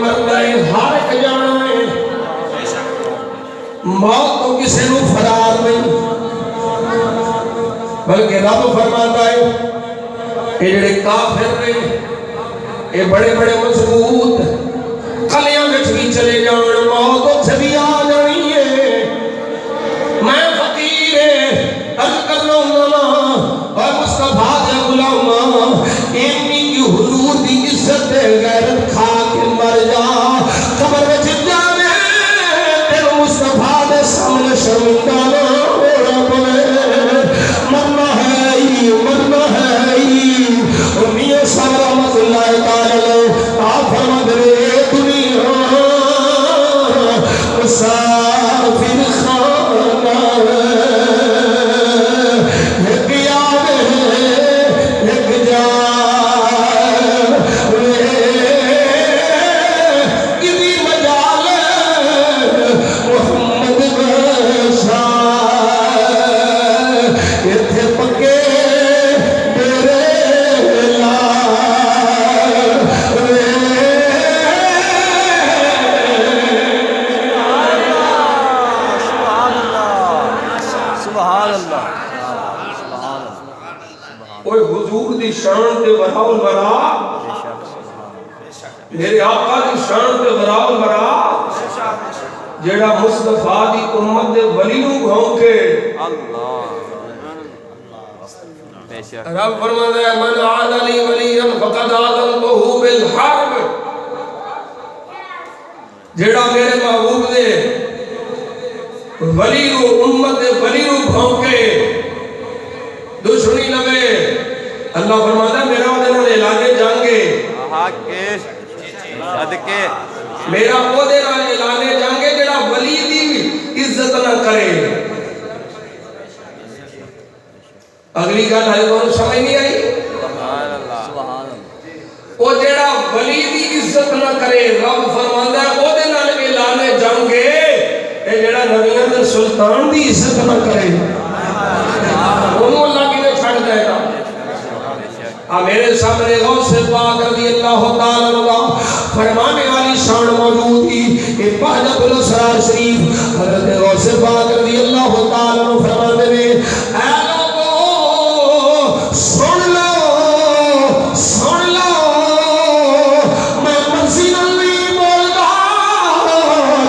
مرنا ہے ہر ایک جانا ہے موت تو کسی نو فرار نہیں بلکہ رب فرماتا ہے کہ جڑے کافر نے یہ بڑے بڑے مضبوط کلیاں وچ بھی چلے جان موت اتھے بھی آ جانی ہے میں فقیر عرض کرنا ہوں اور مصطفیٰ دے غلام اینی کی حضور دی عزت دے غیرت کھا کے مر جا قبر وچ جاوے تیرے مصطفیٰ دے سامنے شرمندہ نہ ہونا پوے مرنا ہے اور میاں صاحب رحمت اللہ تعالی آپ فرما دے دنیا مسافر خانہ ایک یاد ایک جان کسی مجال محمد بشار اتھے پکے حضور دی شان تے وراء الورا میرے آقا دی شان تے وراء الورا جیڑا مصطفیٰ دی امت دے ولی نو بھونکے رب فرماتا ہے من عاد لی ولیا فقد آذنتہ بالحرب جیڑا میرے محبوب دے ولی نو امت دے ولی نو بھونکے دشمنی لگے اللہ فرماتا ہے میرا وہ دن اعلانے جانگے میرا وہ دن اعلانے جانگے جڑا ولی دی عزت نہ کرے اگلی گل ہے وہ سمجھ نہیں آئی وہ جڑا ولی دی عزت نہ کرے رب فرماتا ہے وہ دن اعلانے جانگے اے جڑا نبیوں دے سلطان دی عزت نہ کرے انہوں اللہ کی نے چھڑ دے گا میرے سامنے غوث پاک رضی اللہ تعالیٰ عنہ فرمانے والی شان موجود ہی کہ بہجت الاسرار شریف حضرت غوث پاک رضی اللہ تعالیٰ عنہ فرمانے میں اے لوگو سن لو میں مرضی نہیں بولتا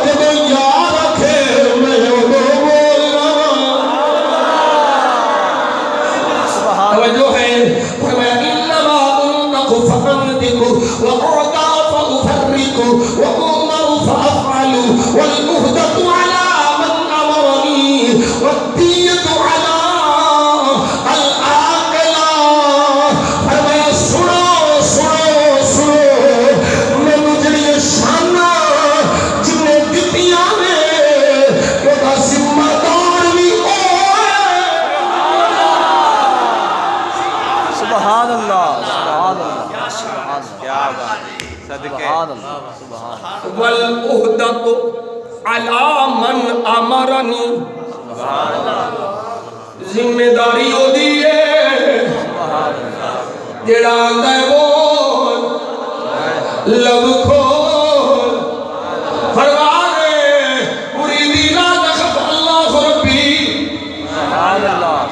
جب یاد رکھے میں بولنا توجہ ہے فرمایا وأعطى فأفرق وأؤمر فأفعل والمهدة على من أمرني والدية على العاقلة فرمایا سنو میں مجھے شانہ جنہیں دتیاں نے وہ ذمہ دار بھی سبحان اللہ والعہدۃ علی من امرنی ذمہ داری ہو دیئے جڑا آندہ ہے بول لب کھول فرمانے مریدی لا تخف اللہ ربی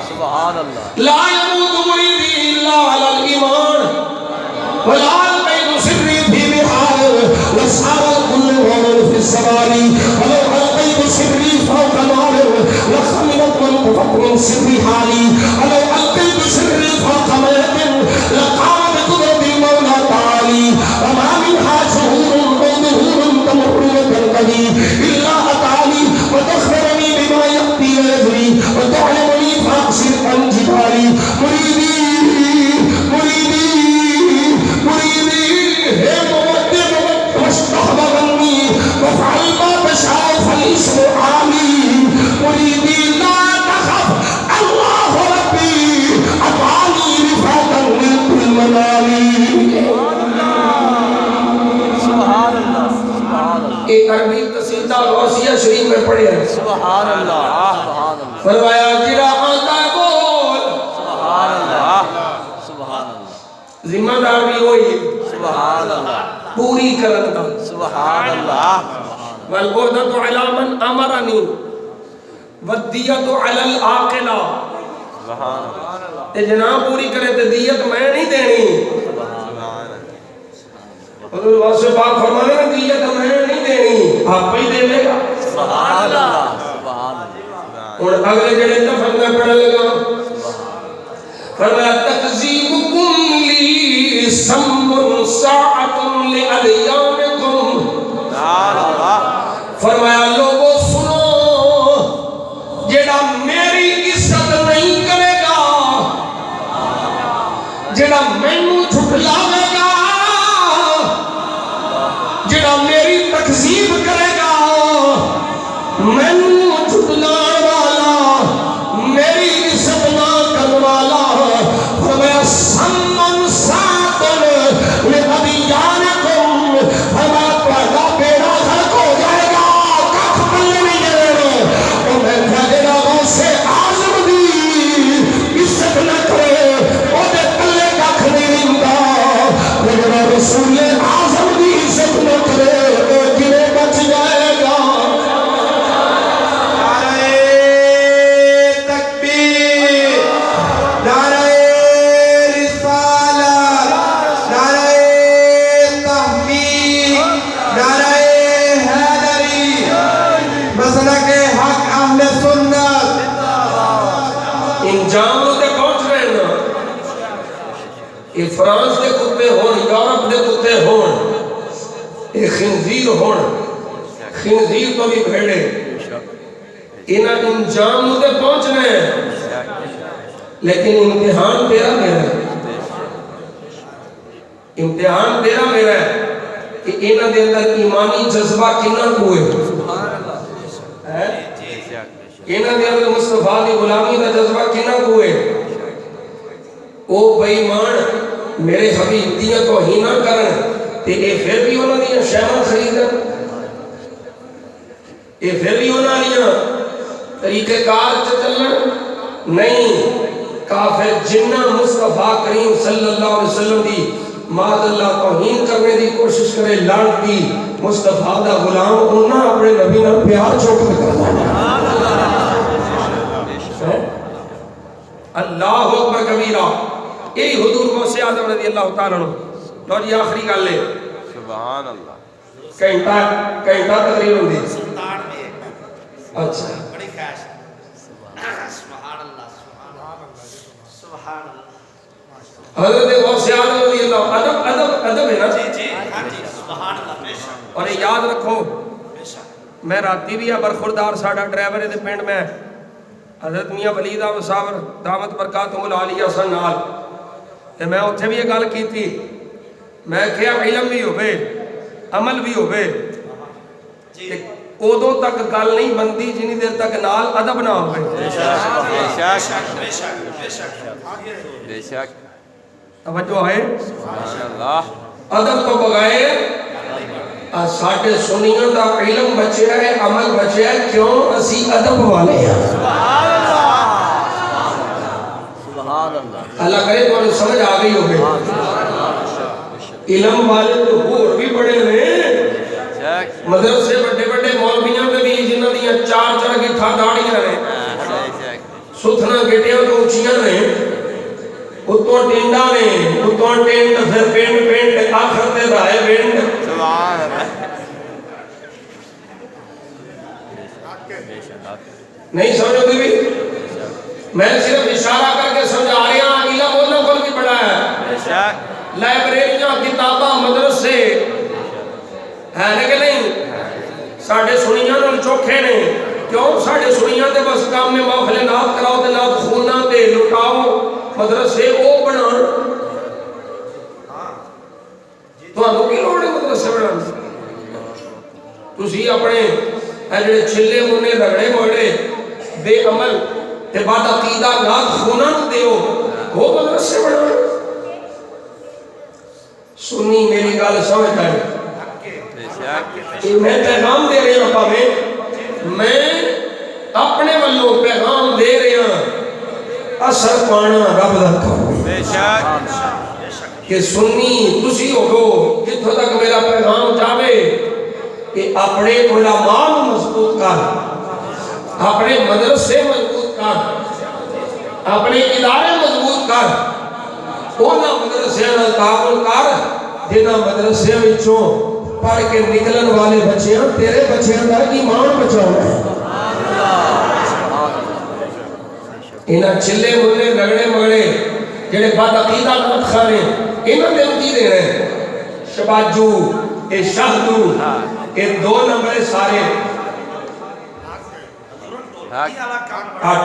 سبحان اللہ لا يموت مریدی الا علی الایمان ولا وصار كل غور في السماء ولو ألقيت سري فوق النار لخملت من تفكر سري حالي ولو ألقيت سري فوق ملك لقام بقدرة المولى تعالي وما منها شهور أو ظهور تمر وتنقضي إلا أتاني وتخبرني بما يأتي ويجري وتعلمني فأقصر عن جبالي مريدي وفعل ما تشاء فالاسم عامي مريدي لا تخف الله ربي أطعني رفاقا من كل منامي سبحان اللہ ایک عربی قصیدہ غوثیہ شریف میں پڑھے ہیں سبحان اللہ فرمایا جڑا آتا ہے بول سبحان اللہ ذمہ دار بھی ہوئی سبحان پوری کرن دا سبحان اللہ والعہدۃ علی من امرنی والدیۃ علی العاقلہ تے جناب پوری کرے تے دیت میں نہیں دینی حضور واسطے پاک فرمانے ہیں دیت میں نہیں دینی آپ ہی دے لے گا سبحان اللہ اور اگلے جڑے لفظ میں پڑھنے لگا فرمایا تکذیبکم لی سم ساعۃ لأدیامکم فرمایا لوگوں سنو جڑا میری عزت نہیں کرے گا جڑا مینوں جھٹلاوے گا جڑا میری تکذیب کرے گا مینوں جھٹلان والا میری عزت نہ کرنے والا فرمایا سمن ساتن لأدیانکم فرمایا تہاڈا بیڑا غرق ہو جائے گا ککھ پلے نہیں رہے گا اور میں جڑا غوث اعظم دی عزت نہ کرے او دے پلے ککھ نہیں رہندا جڑا رسول اعظم دی عزت نہ کرے او کیویں بچ جائے گا انجام تے پہنچ رہے ہیں یہ فرانس دے کتے ہون یورپ دے کتے ہون یہ خنزیر ہون خنزیر تو بھی بھیڑے انہاں انجام تے پہنچ رہے ہیں لیکن امتحان تیرا میرا ہے امتحان تیرا میرا ہے کہ انہاں دے اندر ایمانی جذبہ کنا کوئے انہاں دے اندر مصطفیٰ دی غلامی دا جذبہ کنا کوئے او بے ایمان میرے حبیب دیاں توہین نہ کرن تے اے پھر بھی انہاں دیاں شیواں خریدن اے پھر بھی انہاں دیاں طریقہ کار چلن نہیں کافر جنہ مصطفیٰ کریم صلی اللہ علیہ وسلم دی معاذ اللہ توہین کرنے دی کوشش کرے لانت دی مصطفیٰ دا غلام انہاں اپنے نبی نال پیار چوک کرنا اللہ اکبر کبیرہ یہی حضور غوث اعظم رضی اللہ تعالیٰ عنہ لو جی آخری گل ہے سبحان اللہ گھنٹہ تقریر ہوندی سلطان میں اچھا بڑی خواہش سبحان اللہ سبحان اللہ حضرت غوث اعظم رضی اللہ ادب ہے نا جی جی ہاں جی سبحان اللہ بے شک اور یہ یاد رکھو بے شک میں راتی بھی برخوردار ساڈا ڈرائیور دے پنڈ میں حضرت میاں ولید احمد صاحب دامت برکاتہم العالیہ سن نال تے میں اوتھے بھی یہ گل کیتی میں کہیا علم بھی ہوے عمل بھی ہوے جی اودوں تک گل نہیں بندی جنی دیر تک نال ادب نہ ہوے بے شک بے شک بے شک بے شک توجہ ہے سبحان اللہ ادب تو بغیر ساڈے سنیاں دا علم بچیا ہے عمل بچیا ہے کیوں اسی ادب والے ہیں سبحان اللہ اللہ کرے تو انہیں سمجھ آ گئی ہوگی علم والے تو اور بھی بڑے ہیں مدرسے بڑے بڑے مولویاں میں بھی جنہاں دیاں چار گٹھا داڑیاں ہیں ستھنا گٹیاں تو اونچیاں نے اتوں ٹینڈا نے اتوں ٹینڈ پھر پینڈ آخر تے رائے پینڈ نہیں سمجھو بھی میں صرف اشارہ کر کے سمجھا رہا ہوں علم انہوں کو بھی بڑا ہے لائبریریاں کتاباں مدرسے ہے لیکن نہیں ساڑھے سنیاں نال چوکھے نے کیوں ساڑھے سنیاں تے بس کام میں محفل نات کراؤ تے نات خونہ تے لٹاؤ مدرسے او بنا تو آنو کی لوڑے مدرسے بنا تسی اپنے جڑے چھلے منے رگڑے موڑے بے عمل تے بعد عقیدہ نات خونہ دیو وہ مدرسے بنا سنی میری گال سمجھ آئے میں پیغام دے رہے ہیں میں اپنے والوں پیغام دے رہے ہیں اثر پانا رب دا کام کہ سنی تسی ہو جتوں تک میرا پیغام جاوے کہ اپنے علماء مضبوط کر، اپنے مدرسے مضبوط کر، اپنے ادارے مضبوط کر، اونا مدرسے نال تعاون کر جنہاں مدرسے وچوں پڑھ کے نکلن والے بچیاں تیرے بچیاں دا ایمان بچانا ہے۔ انہاں چلے ملے لگڑے مگڑے جڑے بد عقیدہ نات خانے انہاں دے کی دے رہے ہیں شباجو اے شہدو اے 2 نمبر سارے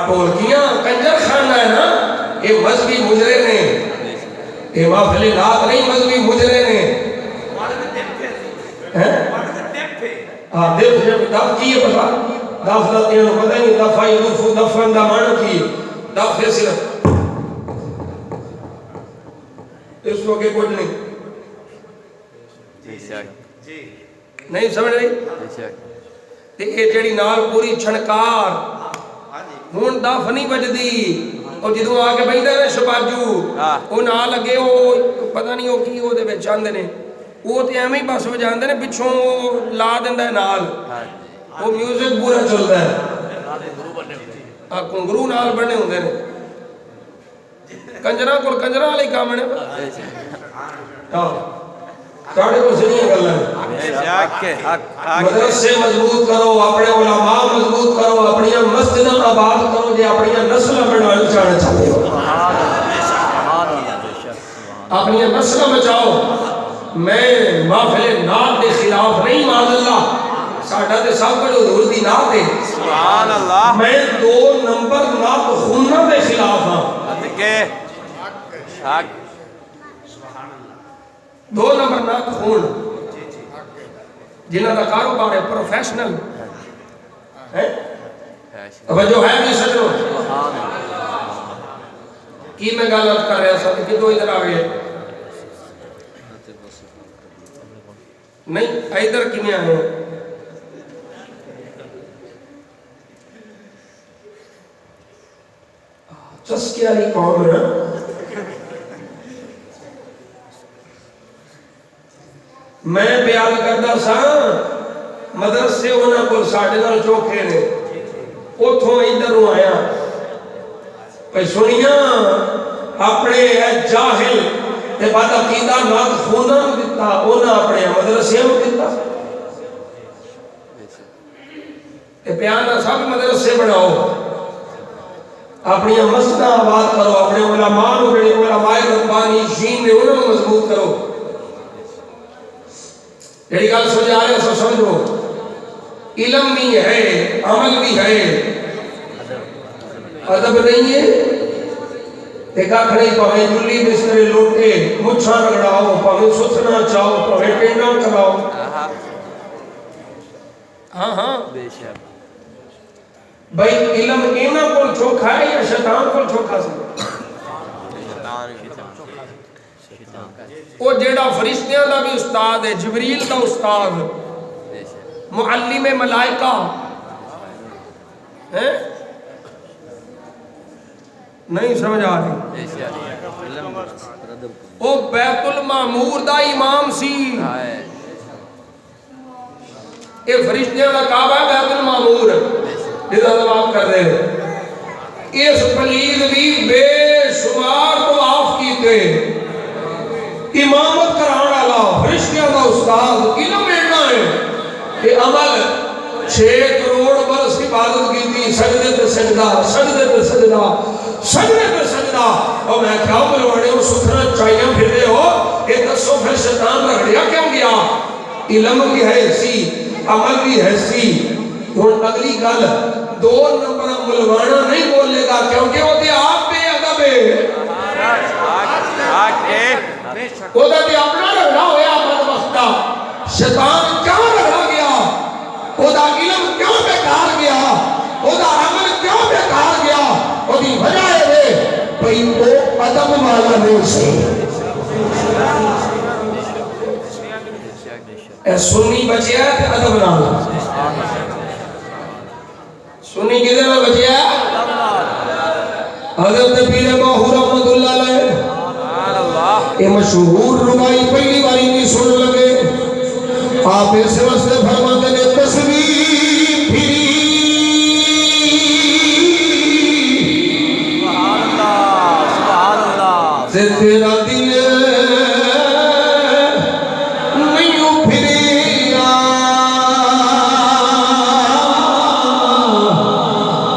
ٹولکیاں کنجر خانہ ہے نا، اے مذہبی مجرے نے، اے محفل نات نہیں مذہبی مجرے نے۔ دیکھ جب دف کی ہے پتا دف دا تینوں پتہ نہیں دفع یدفو دفن دا معنی کی دف ہے صرف اس کو کہ کچھ نہیں نہیں سمجھ رہی تے اے جڑی نال پوری چھنکار ہون دف نہیں بجدی اور جدوں آ کے بیٹھے نے شباجو او نال لگے او پتہ نہیں او کی او دے وچ آندے نے وہ تے ایویں ہی بس وجاندے نے پچھوں لا دیندا ہے نال وہ میوزک پورا چلدا ہے کنگرو نال بنے ہوندے نے کنجراں کول کنجراں والے کام نے ساڈے کول سنی گلاں مدرسے مضبوط کرو، اپنے علماء مضبوط کرو، اپنی مسجداں آباد کرو جے اپنی نسل بنانا چاہتے ہو، اپنی نسل بچاؤ۔ میں محفل نات کے خلاف نہیں، معاذ اللہ ساڈا تے سب کچھ حضور دی نات ہے، سبحان اللہ، میں 2 نمبر نات خونہ دے خلاف ہاں، 2 نمبر نات خون جنہاں دا کاروبار ہے پروفیشنل ہے، توجہ ہے بھی سجنوں کی میں غلط کر رہا ساتھ کہ تو ادھر آ گئے نہیں ادھر کی میں آئے چسکے والی قوم ہے میں بیان کرتا سا مدرسے ہونا کو ساڑھے نال چوکھے نے اتھوں ادھر آیا پہ سنیاں اپنے جاہل تے بعد عقیدہ نات خونہ میں دیتا اونا اپنے مدرسے میں دیتا تے بیانہ سب مدرسے بڑھاؤ، اپنی مسجدہ آباد کرو، اپنے علماء بڑے علماء ربانی شین نے انہوں نے مضبوط کرو۔ جڑی گل سمجھا رہے سو سمجھو، علم بھی ہے عمل بھی ہے، ادب نہیں ہے ایک آکھنے پاہے جلی بسرے لوٹے مچھاں رگڑاؤ، پاہے ستنا چاہو، پاہے ٹینڈا کراؤ، ہاں ہاں بھائی علم اینا کول چھوکھا ہے یا شیطان کول چھوکھا سے وہ جیڑا فرشتیاں دا بھی استاد ہے، جبریل دا استاد، معلم ملائکہ ہے نہیں سمجھ آ رہی، وہ بیت المعمور دا امام سی، یہ فرشتیاں دا کعبہ ہے بیت المعمور جدا دباب کر رہے ہیں، اس پلید بھی بے شمار کو آف کیتے امامت کران والا فرشتیاں دا استاد علم ایڈنا ہے کہ عمل 6 کروڑ برس عبادت کی تھی، سجدے تے سجدہ، سجدے تے سجدہ، سجدے تے سجدہ، اور میں کیا بلوانے ہو ستھرا چاہیاں پھر رہے ہو، یہ دسو پھر شیطان رگڑیا کیوں گیا؟ علم بھی ہے سی، عمل بھی ہے سی، اور اگلی گل 2 نمبر ملوانا نہیں بولے گا کیونکہ وہ دے آپ بے ادب ہے، وہ دے اپنا رگڑا ہویا بدبختہ، شیطان کیوں رگڑا گیا، وہ دا علم کیوں بیکار گیا، وہ دا عمل کیوں بیکار گیا، وہ دی وجہ ہے بھئی وہ ادب والا نہیں سے۔ اے سنی بچیا ہے کہ ادب نالا؟ سنی کدھے میں بچیا ہے؟ حضرت پیر باہو رحمت اللہ علیہ یہ مشہور ربائی پہلی باری نہیں سن لگے آپ اس واسطے فرماتے نے تصویر پھری سے تیرا دل نہیں پھریا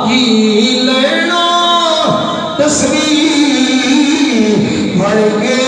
یہ لینا تصویر بڑھ کے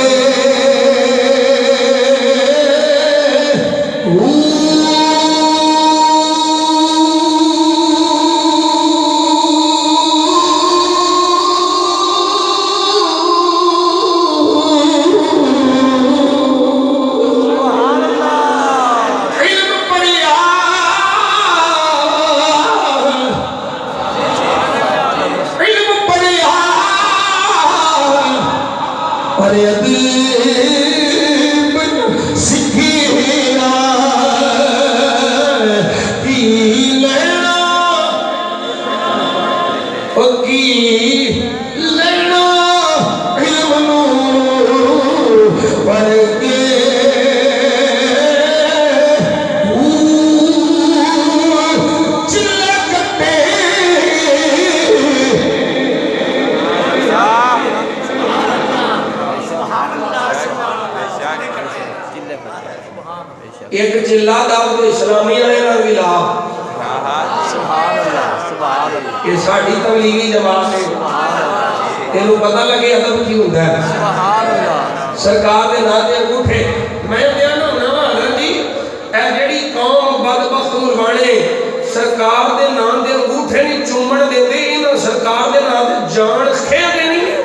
ایک چلا دعوت اسلامی آئے نا ملا یہ ساڑھی تبلیغی جماعت ہے تینوں پتہ لگے ادب کی ہوتا ہے سرکار دے نام دے انگوٹھے میں دیانا ہونا حضرت جی اے جڑی قوم بدبخت مروانے سرکار دے نام دے انگوٹھے نہیں چومن دے دے انہوں سرکار دے نام دے جان کھے دینی ہے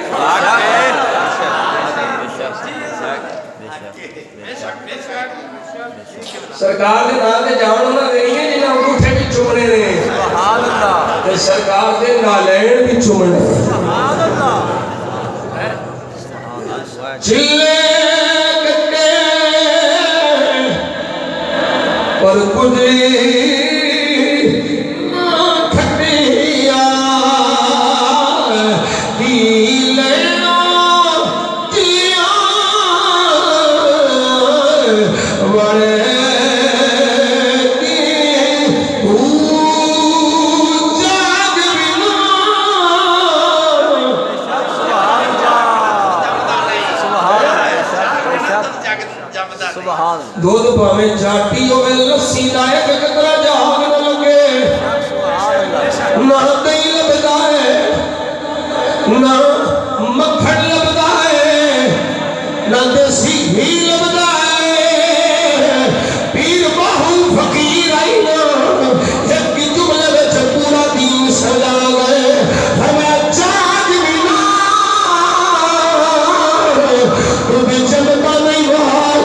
سرکار دے نام دے جان ہونا دینی ہے جنہاں انگوٹھے بھی چومنے دے سرکار دے نالین بھی چومنے چلے کٹے پر کجری دو دفعہ میں جاتی ہوئے لسی لائے کہ کتنا جہاں نہ لگے نہ دہی لبدا ہے نہ مکھن لبدا ہے نہ دیسی گھی لبدا ہے پیر باہو فقیر آئی نا ایک جملے میں پورا دین سجا گئے ہمیں جاگ بنا تو بھی چمتا نہیں وہاں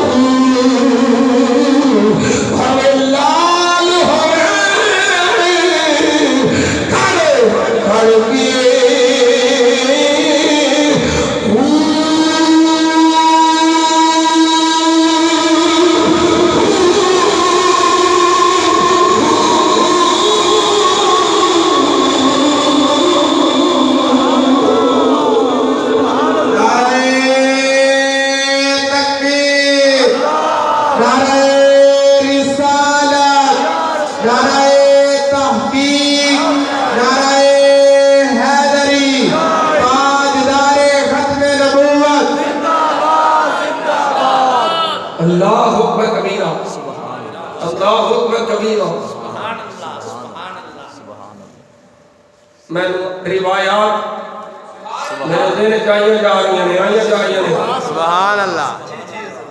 میں روایات میرے دین چاہیے جا رہی ہیں آئیے جائیے سبحان اللہ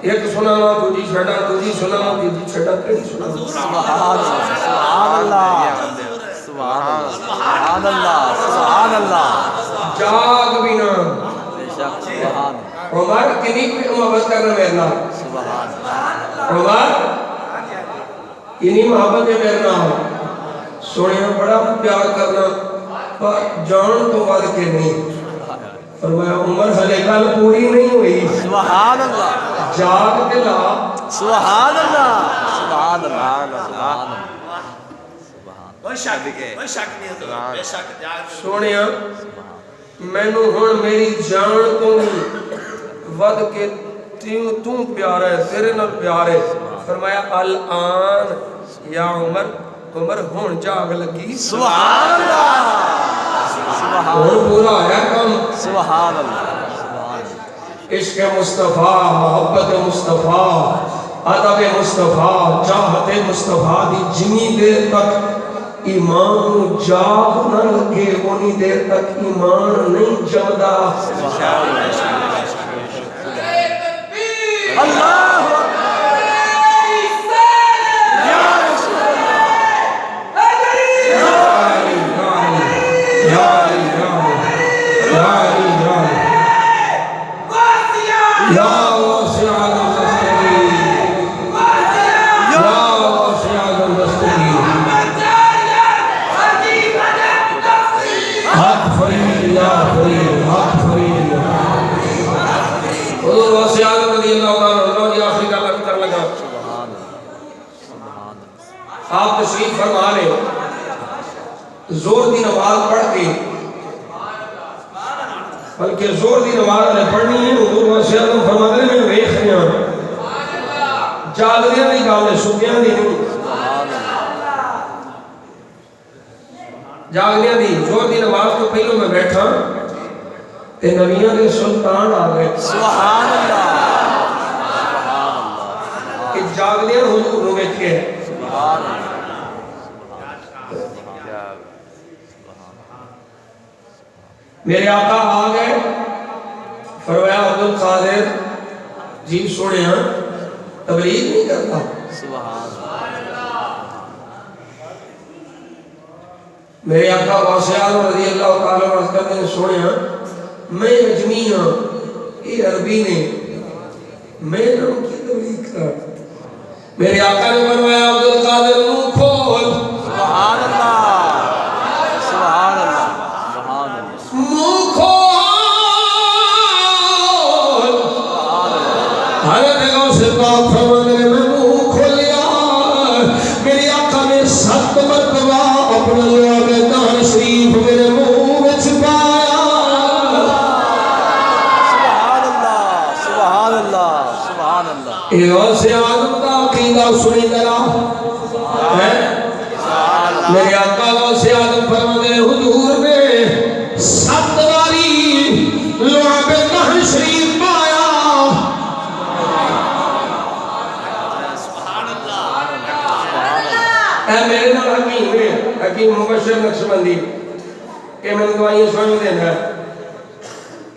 ایک سنانا دوجی چھڑا دوجی سنانا تیجی چھڑا تیجی سنانا سبحان اللہ سبحان اللہ سبحان اللہ جاگ بھی نا سبحان عمر کنی پہ محبت کرنا میرنا عمر کنی محبت ہے میرنا سوڑے بڑا پیار کرنا جان تو بات کے نہیں فرمایا عمر حلے کل پوری نہیں ہوئی سبحان اللہ جاگ دلا سبحان اللہ سبحان اللہ کوئی شک نہیں بے شک سونیا میں نو ہن میری جان تو ود کے تو پیار ہے تیرے نال پیار ہے فرمایا الان یا عمر عمر ہون جاگ لگی سبحان اللہ سبحان ہون پورا ہے کم سبحان اللہ عشق مصطفیٰ محبت مصطفیٰ ادب مصطفیٰ چاہت مصطفیٰ دی جنی دیر تک ایمان جاگ نہ لگے اونی دیر تک ایمان نہیں جمدا اللہ آپ تشریف فرما لے زور دی نماز پڑھ کے بلکہ زور دی نماز نے پڑھنی ہے حضور واسع اعظم فرماتے ہیں میں ویکھ رہا ہوں جاگدیاں دی گل ہے سوتیاں دی نہیں جاگدیاں دی زور دی نماز تو پہلو میں بیٹھا تے نبیوں دے سلطان آ گئے سبحان اللہ کہ جاگدیاں حضور نو ویکھے میرے آقا آ گئے فرمایا عبد القادر جی سونے ہاں تبلیغ نہیں کرتا میرے آقا واسع اعظم رضی اللہ تعالیٰ عنہ کرتے ہیں سونے ہاں میں اجمی ہاں یہ عربی نے میں نام کی تبلیغ کر میرے آقا نے فرمایا عبد القادر منہ کھول سبحان اللہ سبحان اللہ سبحان اللہ منہ کھول حضرت غوث پاک فرماتے ہیں میں منہ کھولیا میرے آقا نے 7 مرتبہ اپنا جواب دہن شریف میرے منہ وچ پایا سبحان اللہ سبحان اللہ سبحان اللہ اے غوث اعظم دا عقیدہ سنی ذرا میرے آقا غوث اعظم فرماتے ہیں حضور نے 7 باری لعاب دہن شریف پایا اے میرے نال حکیم ہے حکیم مبشر نقشبندی کہ میں دعائیں سن دینا ہے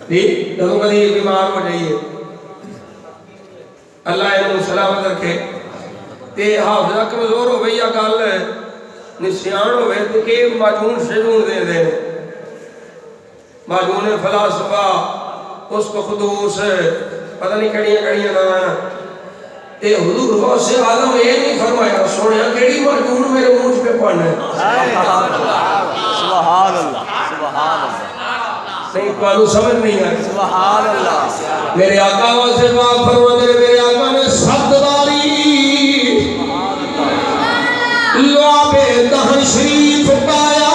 جی جب کبھی بیمار ہو جائیے اللہ انہوں سلامت رکھے تے حافظہ کمزور ہو گئی یا گل نسیان ہو گئے تو کہ معجون شجون دے دے معجون فلاسفہ اس کو خدوس پتہ نہیں کڑیاں نہ اے حضور غوث اعظم یہ نہیں فرمایا سوڑیا کیڑی معجون میرے منہ پہ پڑھنا ہے سبحان اللہ سبحان اللہ نہیں قانون سمجھ نہیں آئی سبحان اللہ میرے آقا غوث پاک فرماتے ہیں میرے آقا نے 7 باری لعاب دہن شریف پایا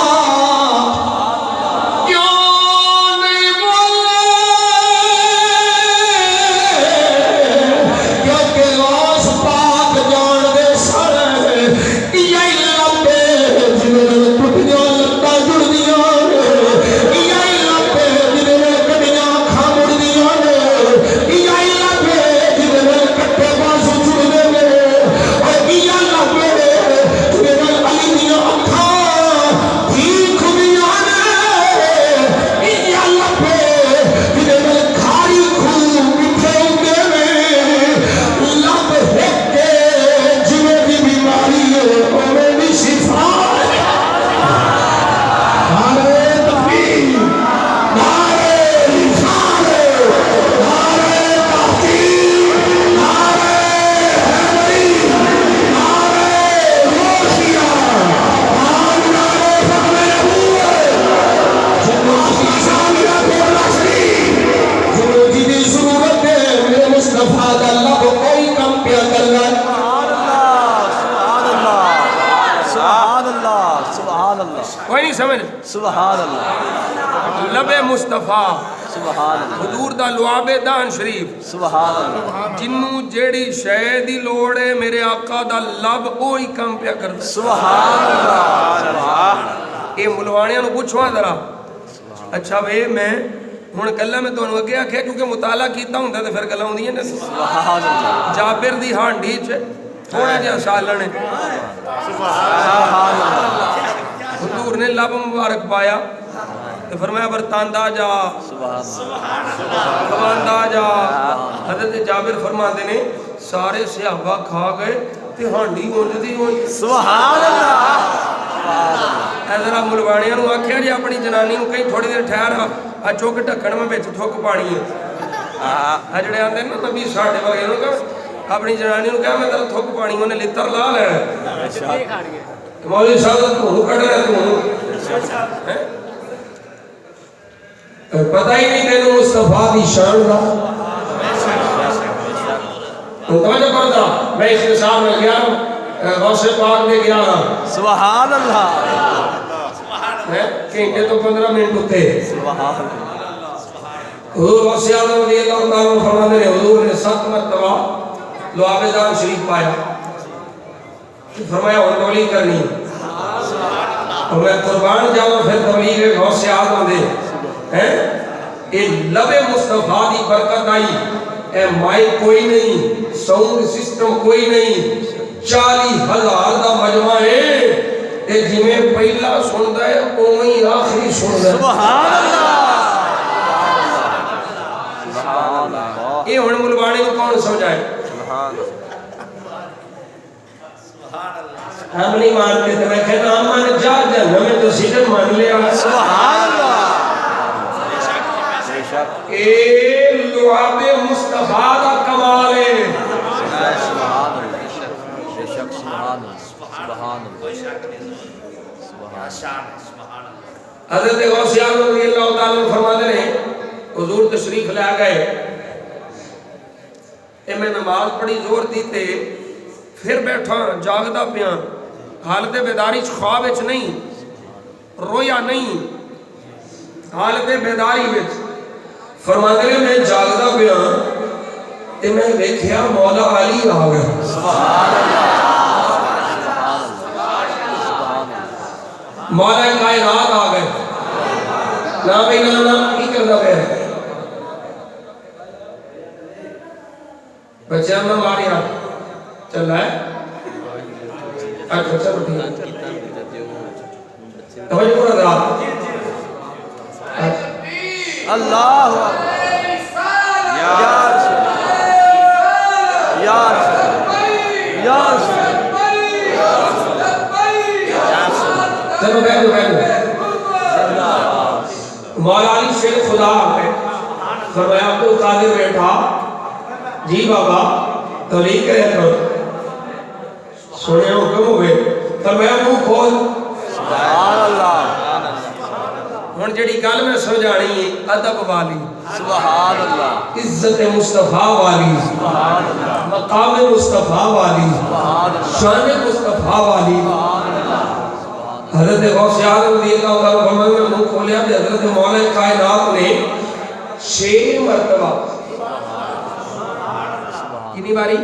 سبحان اللہ کوئی نہیں سمجھ سبحان اللہ لب مصطفیٰ سبحان اللہ حضور دا لعاب دان شریف سبحان اللہ جنوں جیڑی شے دی لوڑ ہے میرے آقا دا لب وہی کم پیا کردا سبحان اللہ اے ملوانیاں نو پوچھواں ذرا اچھا وے میں ہن گلاں میں تانوں اگے آکھیا کیونکہ مطالعہ کیتا ہوندا تے پھر گلاں ہوندیاں نے سبحان اللہ جابر دی ہانڈی چ تھوڑا جہا سالن ہے سبحان اللہ حضور نے لب مبارک پایا تو فرمایا برتاندہ جا برتاندہ جا حضرت جابر فرماتے نے سارے صحابہ کھا گئے تے ہانڈی اونجدی ہوئی سبحان اللہ ذرا ملوانیاں نو آکھیا جی اپنی جنانی نو کہیں تھوڑی دیر ٹھہر آ چوک ڈھکن میں وچ تھوک پانی ہے جڑے آندے نا نبی ساڈے وغیرہ نو کہ اپنی جنانی نو کہا میں تیرا تھوک پانی اونے لتر لا لینا مولوی صاحب تو کٹ رہا تو پتہ ہی نہیں تینوں مصطفیٰ دی شان دا توجہ کرتا میں اس کے سامنے گیا غوث پاک میں گیا سبحان اللہ گھنٹے تو 15 منٹ ہوتے سبحان اللہ حضور غوث اعظم رضی اللہ تعالیٰ عنہ فرماتے ہیں حضور نے 7 مرتبہ لعاب دان شریف پایا فرمایا اور تبلیغ کرنی اور میں قربان جاؤں پھر تبلیغ غوث اعظم دے اے لب مصطفیٰ دی برکت آئی اے مائک کوئی نہیں ساؤنڈ سسٹم کوئی نہیں 40,000 دا مجمع ہے اے جمیں پہلا سندا ہے اوہی آخری سندا ہے سبحان اللہ سبحان اللہ یہ ہن ملوانے کو کون سمجھائے سبحان ہم نہیں مانتے تو میں کہتا ہم مان جا جانا میں تو سیدھا مان لیا سبحان اللہ اے لعاب مصطفیٰ دا کمال ہے سبحان اللہ بے شک سبحان اللہ سبحان اللہ حضرت غوث اعظم رضی اللہ تعالیٰ عنہ فرماتے ہیں حضور تشریف لے گئے اے میں نماز پڑھی زور دیتے پھر بیٹھا جاگدا پیا حالت بیداری خواب وچ نہیں رویا نہیں حالت بیداری وچ فرماتے ہیں میں جاگدا پیا تے میں ویکھیا مولا علی آ گیا سبحان اللہ مولا کائنات آ گئے نا بھائی نا کی کرنا پیا بچے ہم ہماری ہاتھ چل رہا ہے اچھا اچھا بٹھی توجہ کرو ذرا اللہ یا رسول یا رسول یا رسول چلو بیٹھو مولا علی شیخ خدا ہے فرمایا عبد القادر بیٹھا جی بابا تبلیغ کرے کرو سونے حکم ہوئے فرمایا منہ کھول سبحان اللہ ہن جڑی گل میں سمجھانی ہے ادب والی سبحان اللہ عزت مصطفیٰ والی سبحان اللہ مقام مصطفیٰ والی شان مصطفیٰ والی حضرت غوث اعظم رضی اللہ تعالیٰ عنہ نے منہ کھولیا کہ حضرت مولا کائنات نے 6 مرتبہ کتنی باری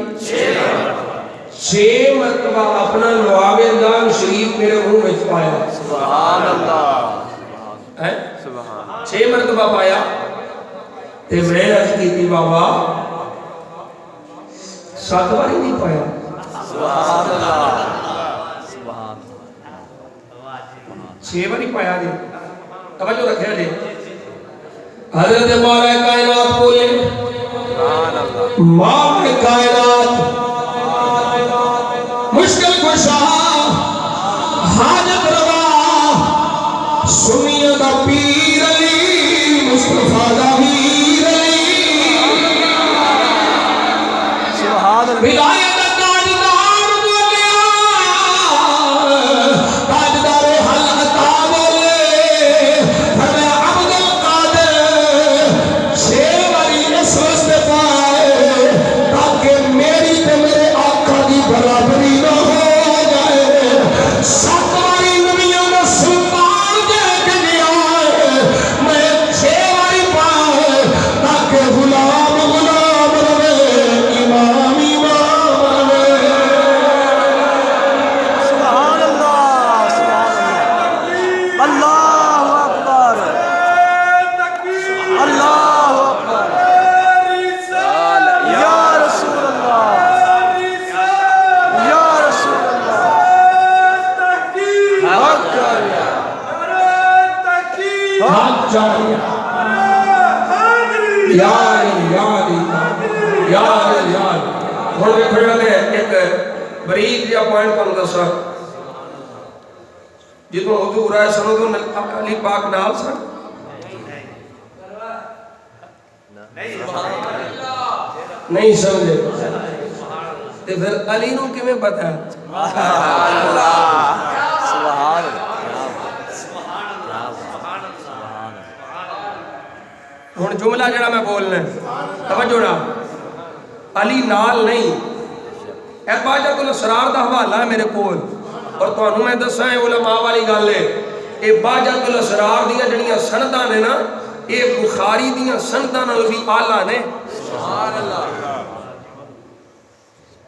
6 مرتبہ اپنا لعاب دان شریف میرے منہ وچ پایا سبحان اللہ ہے سبحان 6 مرتبہ پایا تے میں عرض کی بابا 7 باری نہیں پایا سبحان اللہ سبحان 6 باری پایا جی توجہ رکھے جی حضرت مولا کائنات بولے سبحان اللہ مولا کائنات مشکل کشا حاجت روا سنیہ دا پیر علی مصطفیٰ دا میر علی سبحان اللہ ولایت تاجدار بولیا تاجدار حل عطا بولے فرمایا عبد القادر 6 باری اس واسطے پائے تاکہ میری تے میرے آقا دی برابری نہ ہو جائے 7 باری نبیوں دا سلطان دے کے گیا ہاتھ چاہیے یار یار یار یار ہوں دیکھو جڑے ایک بریک جہا پوائنٹ تمہیں دسا جدوں حضور آئے سن ادوں علی پاک نال سن نہیں سمجھے تے پھر علی نو کیویں پتہ ہے ہوں جملہ جڑا میں بولنا توجہ نا علی نال نہیں اے باجت الاسرار دا حوالہ ہے میرے کول اور تانوں میں دساں علماء والی گل ہے اے باجت الاسرار دیاں جڑیاں سنداں نے نا اے بخاری دیاں سنداں نال بھی اعلیٰ نے سبحان اللہ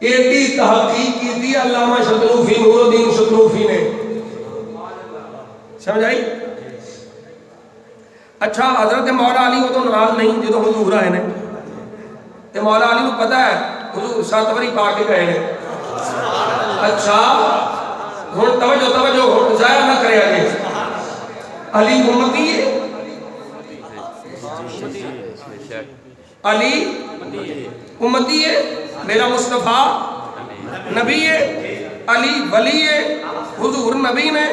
ایڈی تحقیق کی تھی علامہ شتروفی نور الدین شتروفی نے سمجھ آئی اچھا حضرت مولا علی وہ تو نال نہیں جدو حضور آئے نے تے مولا علی کو پتہ ہے حضور 7 واری پا کے گئے نے اچھا ہن توجہ ہن ضائع نہ کرے آگے علی امتی ہے علی امتی ہے میرا مصطفیٰ نبی ہے علی ولی ہے حضور نبی نے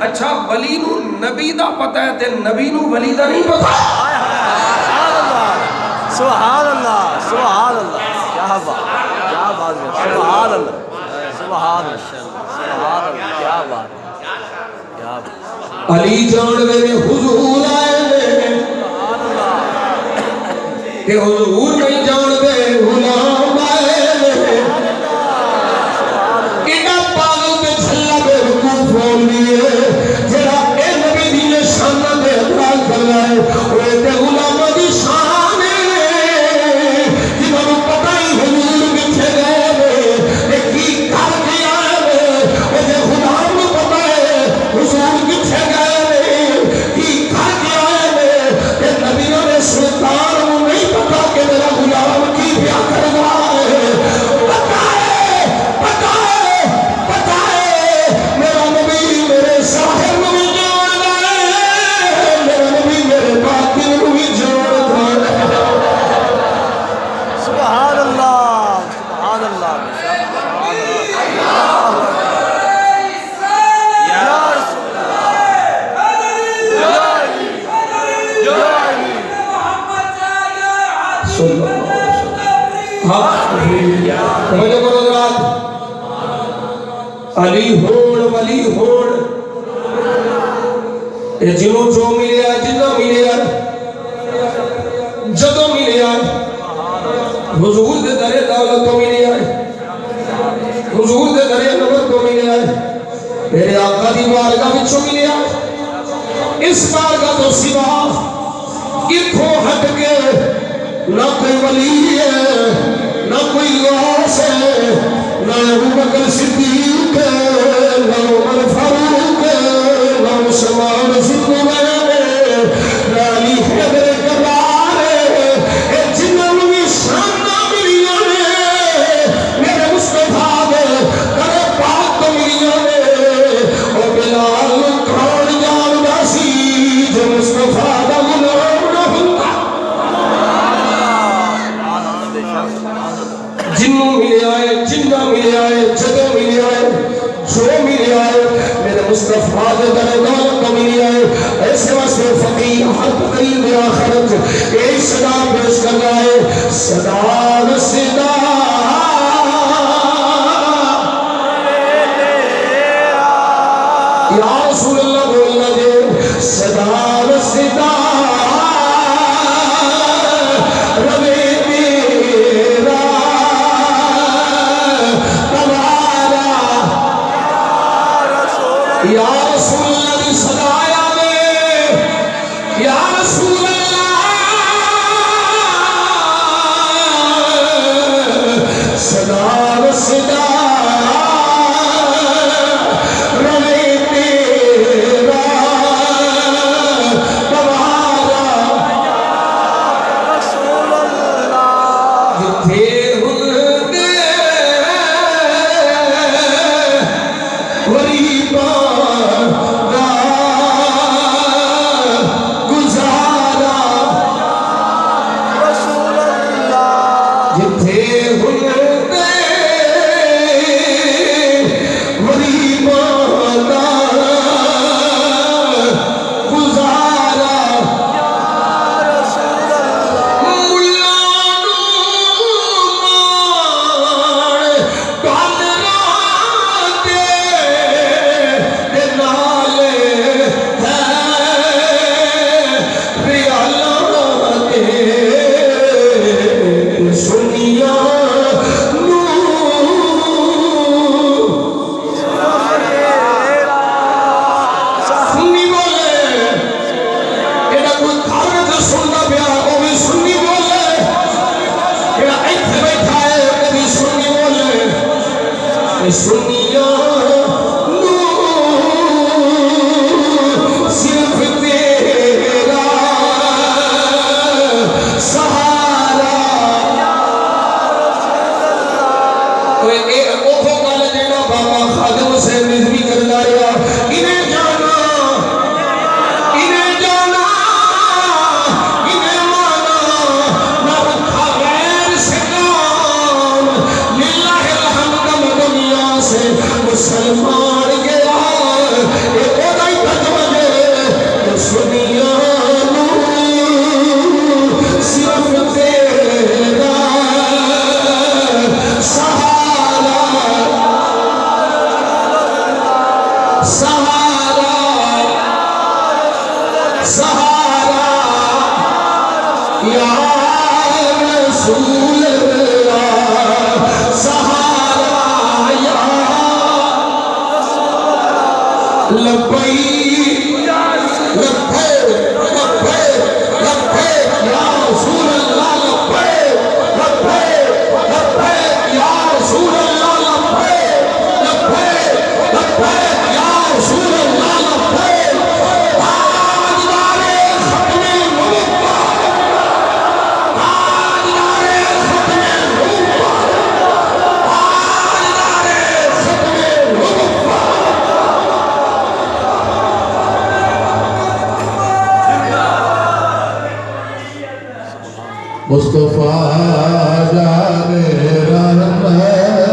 اچھا ولی نو نبی دا پتہ ہے تے نبی نو ولی دا نہیں پتہ سبحان اللہ سبحان اللہ کیا بات ہے سبحان اللہ سبحان اللہ کیا بات علی جان دے حضور آئے نے کہ حضور نہیں جان دے غلام آئے نے ایڈا پاگل تے چھلا بے وقوف ہون لیے جڑا اے نبی دی شان دے اعتراض کر رہا ہے اوے تے غلاماں دی شان ہے جنہاں نوں پتہ ہی حضور کتھے گئے نے کی کر کے آئے نے او جے غلام نوں پتہ ہے حضور کتھے گئے نے کی کر کے آئے نے تے نبیوں نے سلطان نوں نہیں پتہ کہ میرا غلام کی کیا کر رہا ہے پتہ ہے میرا نبی میرے ظاہر نوں بھی جاندا ہے میرا نبی میرے باطن نوں بھی جاندا ہے سبحان اللہ سبحان اللہ علی ہوڑ ولی ہوڑ اے جنوں جو ملیا جنہ ملیا جدوں ملیا حضور دے درے دولت تو ملیا حضور دے درے نبوت تو ملیا میرے آقا دی بارگاہ وچوں ملیا اس بارگاہ تو سوا اتھوں ہٹ کے نہ کوئی ولی ہے نہ کوئی غوث ہے نہ ابو بکر صدیق ہے نہ عمر فاروق ہے نہ عثمان ذوالنورین ہے نہ علی حیدر کرار ہے اے جنہاں نوں بھی شاناں ملیاں نے میرے مصطفیٰ دے کرے پاک تو ملیاں نے او بلال نوں کون جاندا سی جو مصطفیٰ دا غلام نہ ہوندا جنوں ملے آئے جنہ ملے آئے جدوں ملے آئے جو ملے آئے میرے مصطفیٰ دے در دولت کو ملے آئے ایسے واسطے فقیر ہر قریب آخرت ایک صدا پیش کر رہا ہے صدا صدا یا رسول اللہ بولنا دے صدا صدا یا رسول اللہ دی صدایا نے یا رسول اللہ سنیا صرف تیرا سہارا بابا خادم حسین نظمی کر لایا انہیں جانا انہیں جانا انہیں مانا نہ رکھا غیر سے کام للہ الحمد دنیا سے مسلمان گیا اے اوڑائی بدوجے سنیا صرف تیرا سہارا سہارا سہارا یا رسول اللہ سہارا یا لبیک لبیک لبیک لبیک یا رسول اللہ لبیک لبیک لبیک یا رسول اللہ لبیک لبیک لبیک یا رسول اللہ لبیک تاجدار ختم نبوت تاجدار ختم نبوت تاجدار ختم نبوت مصطفیٰ جان رحمت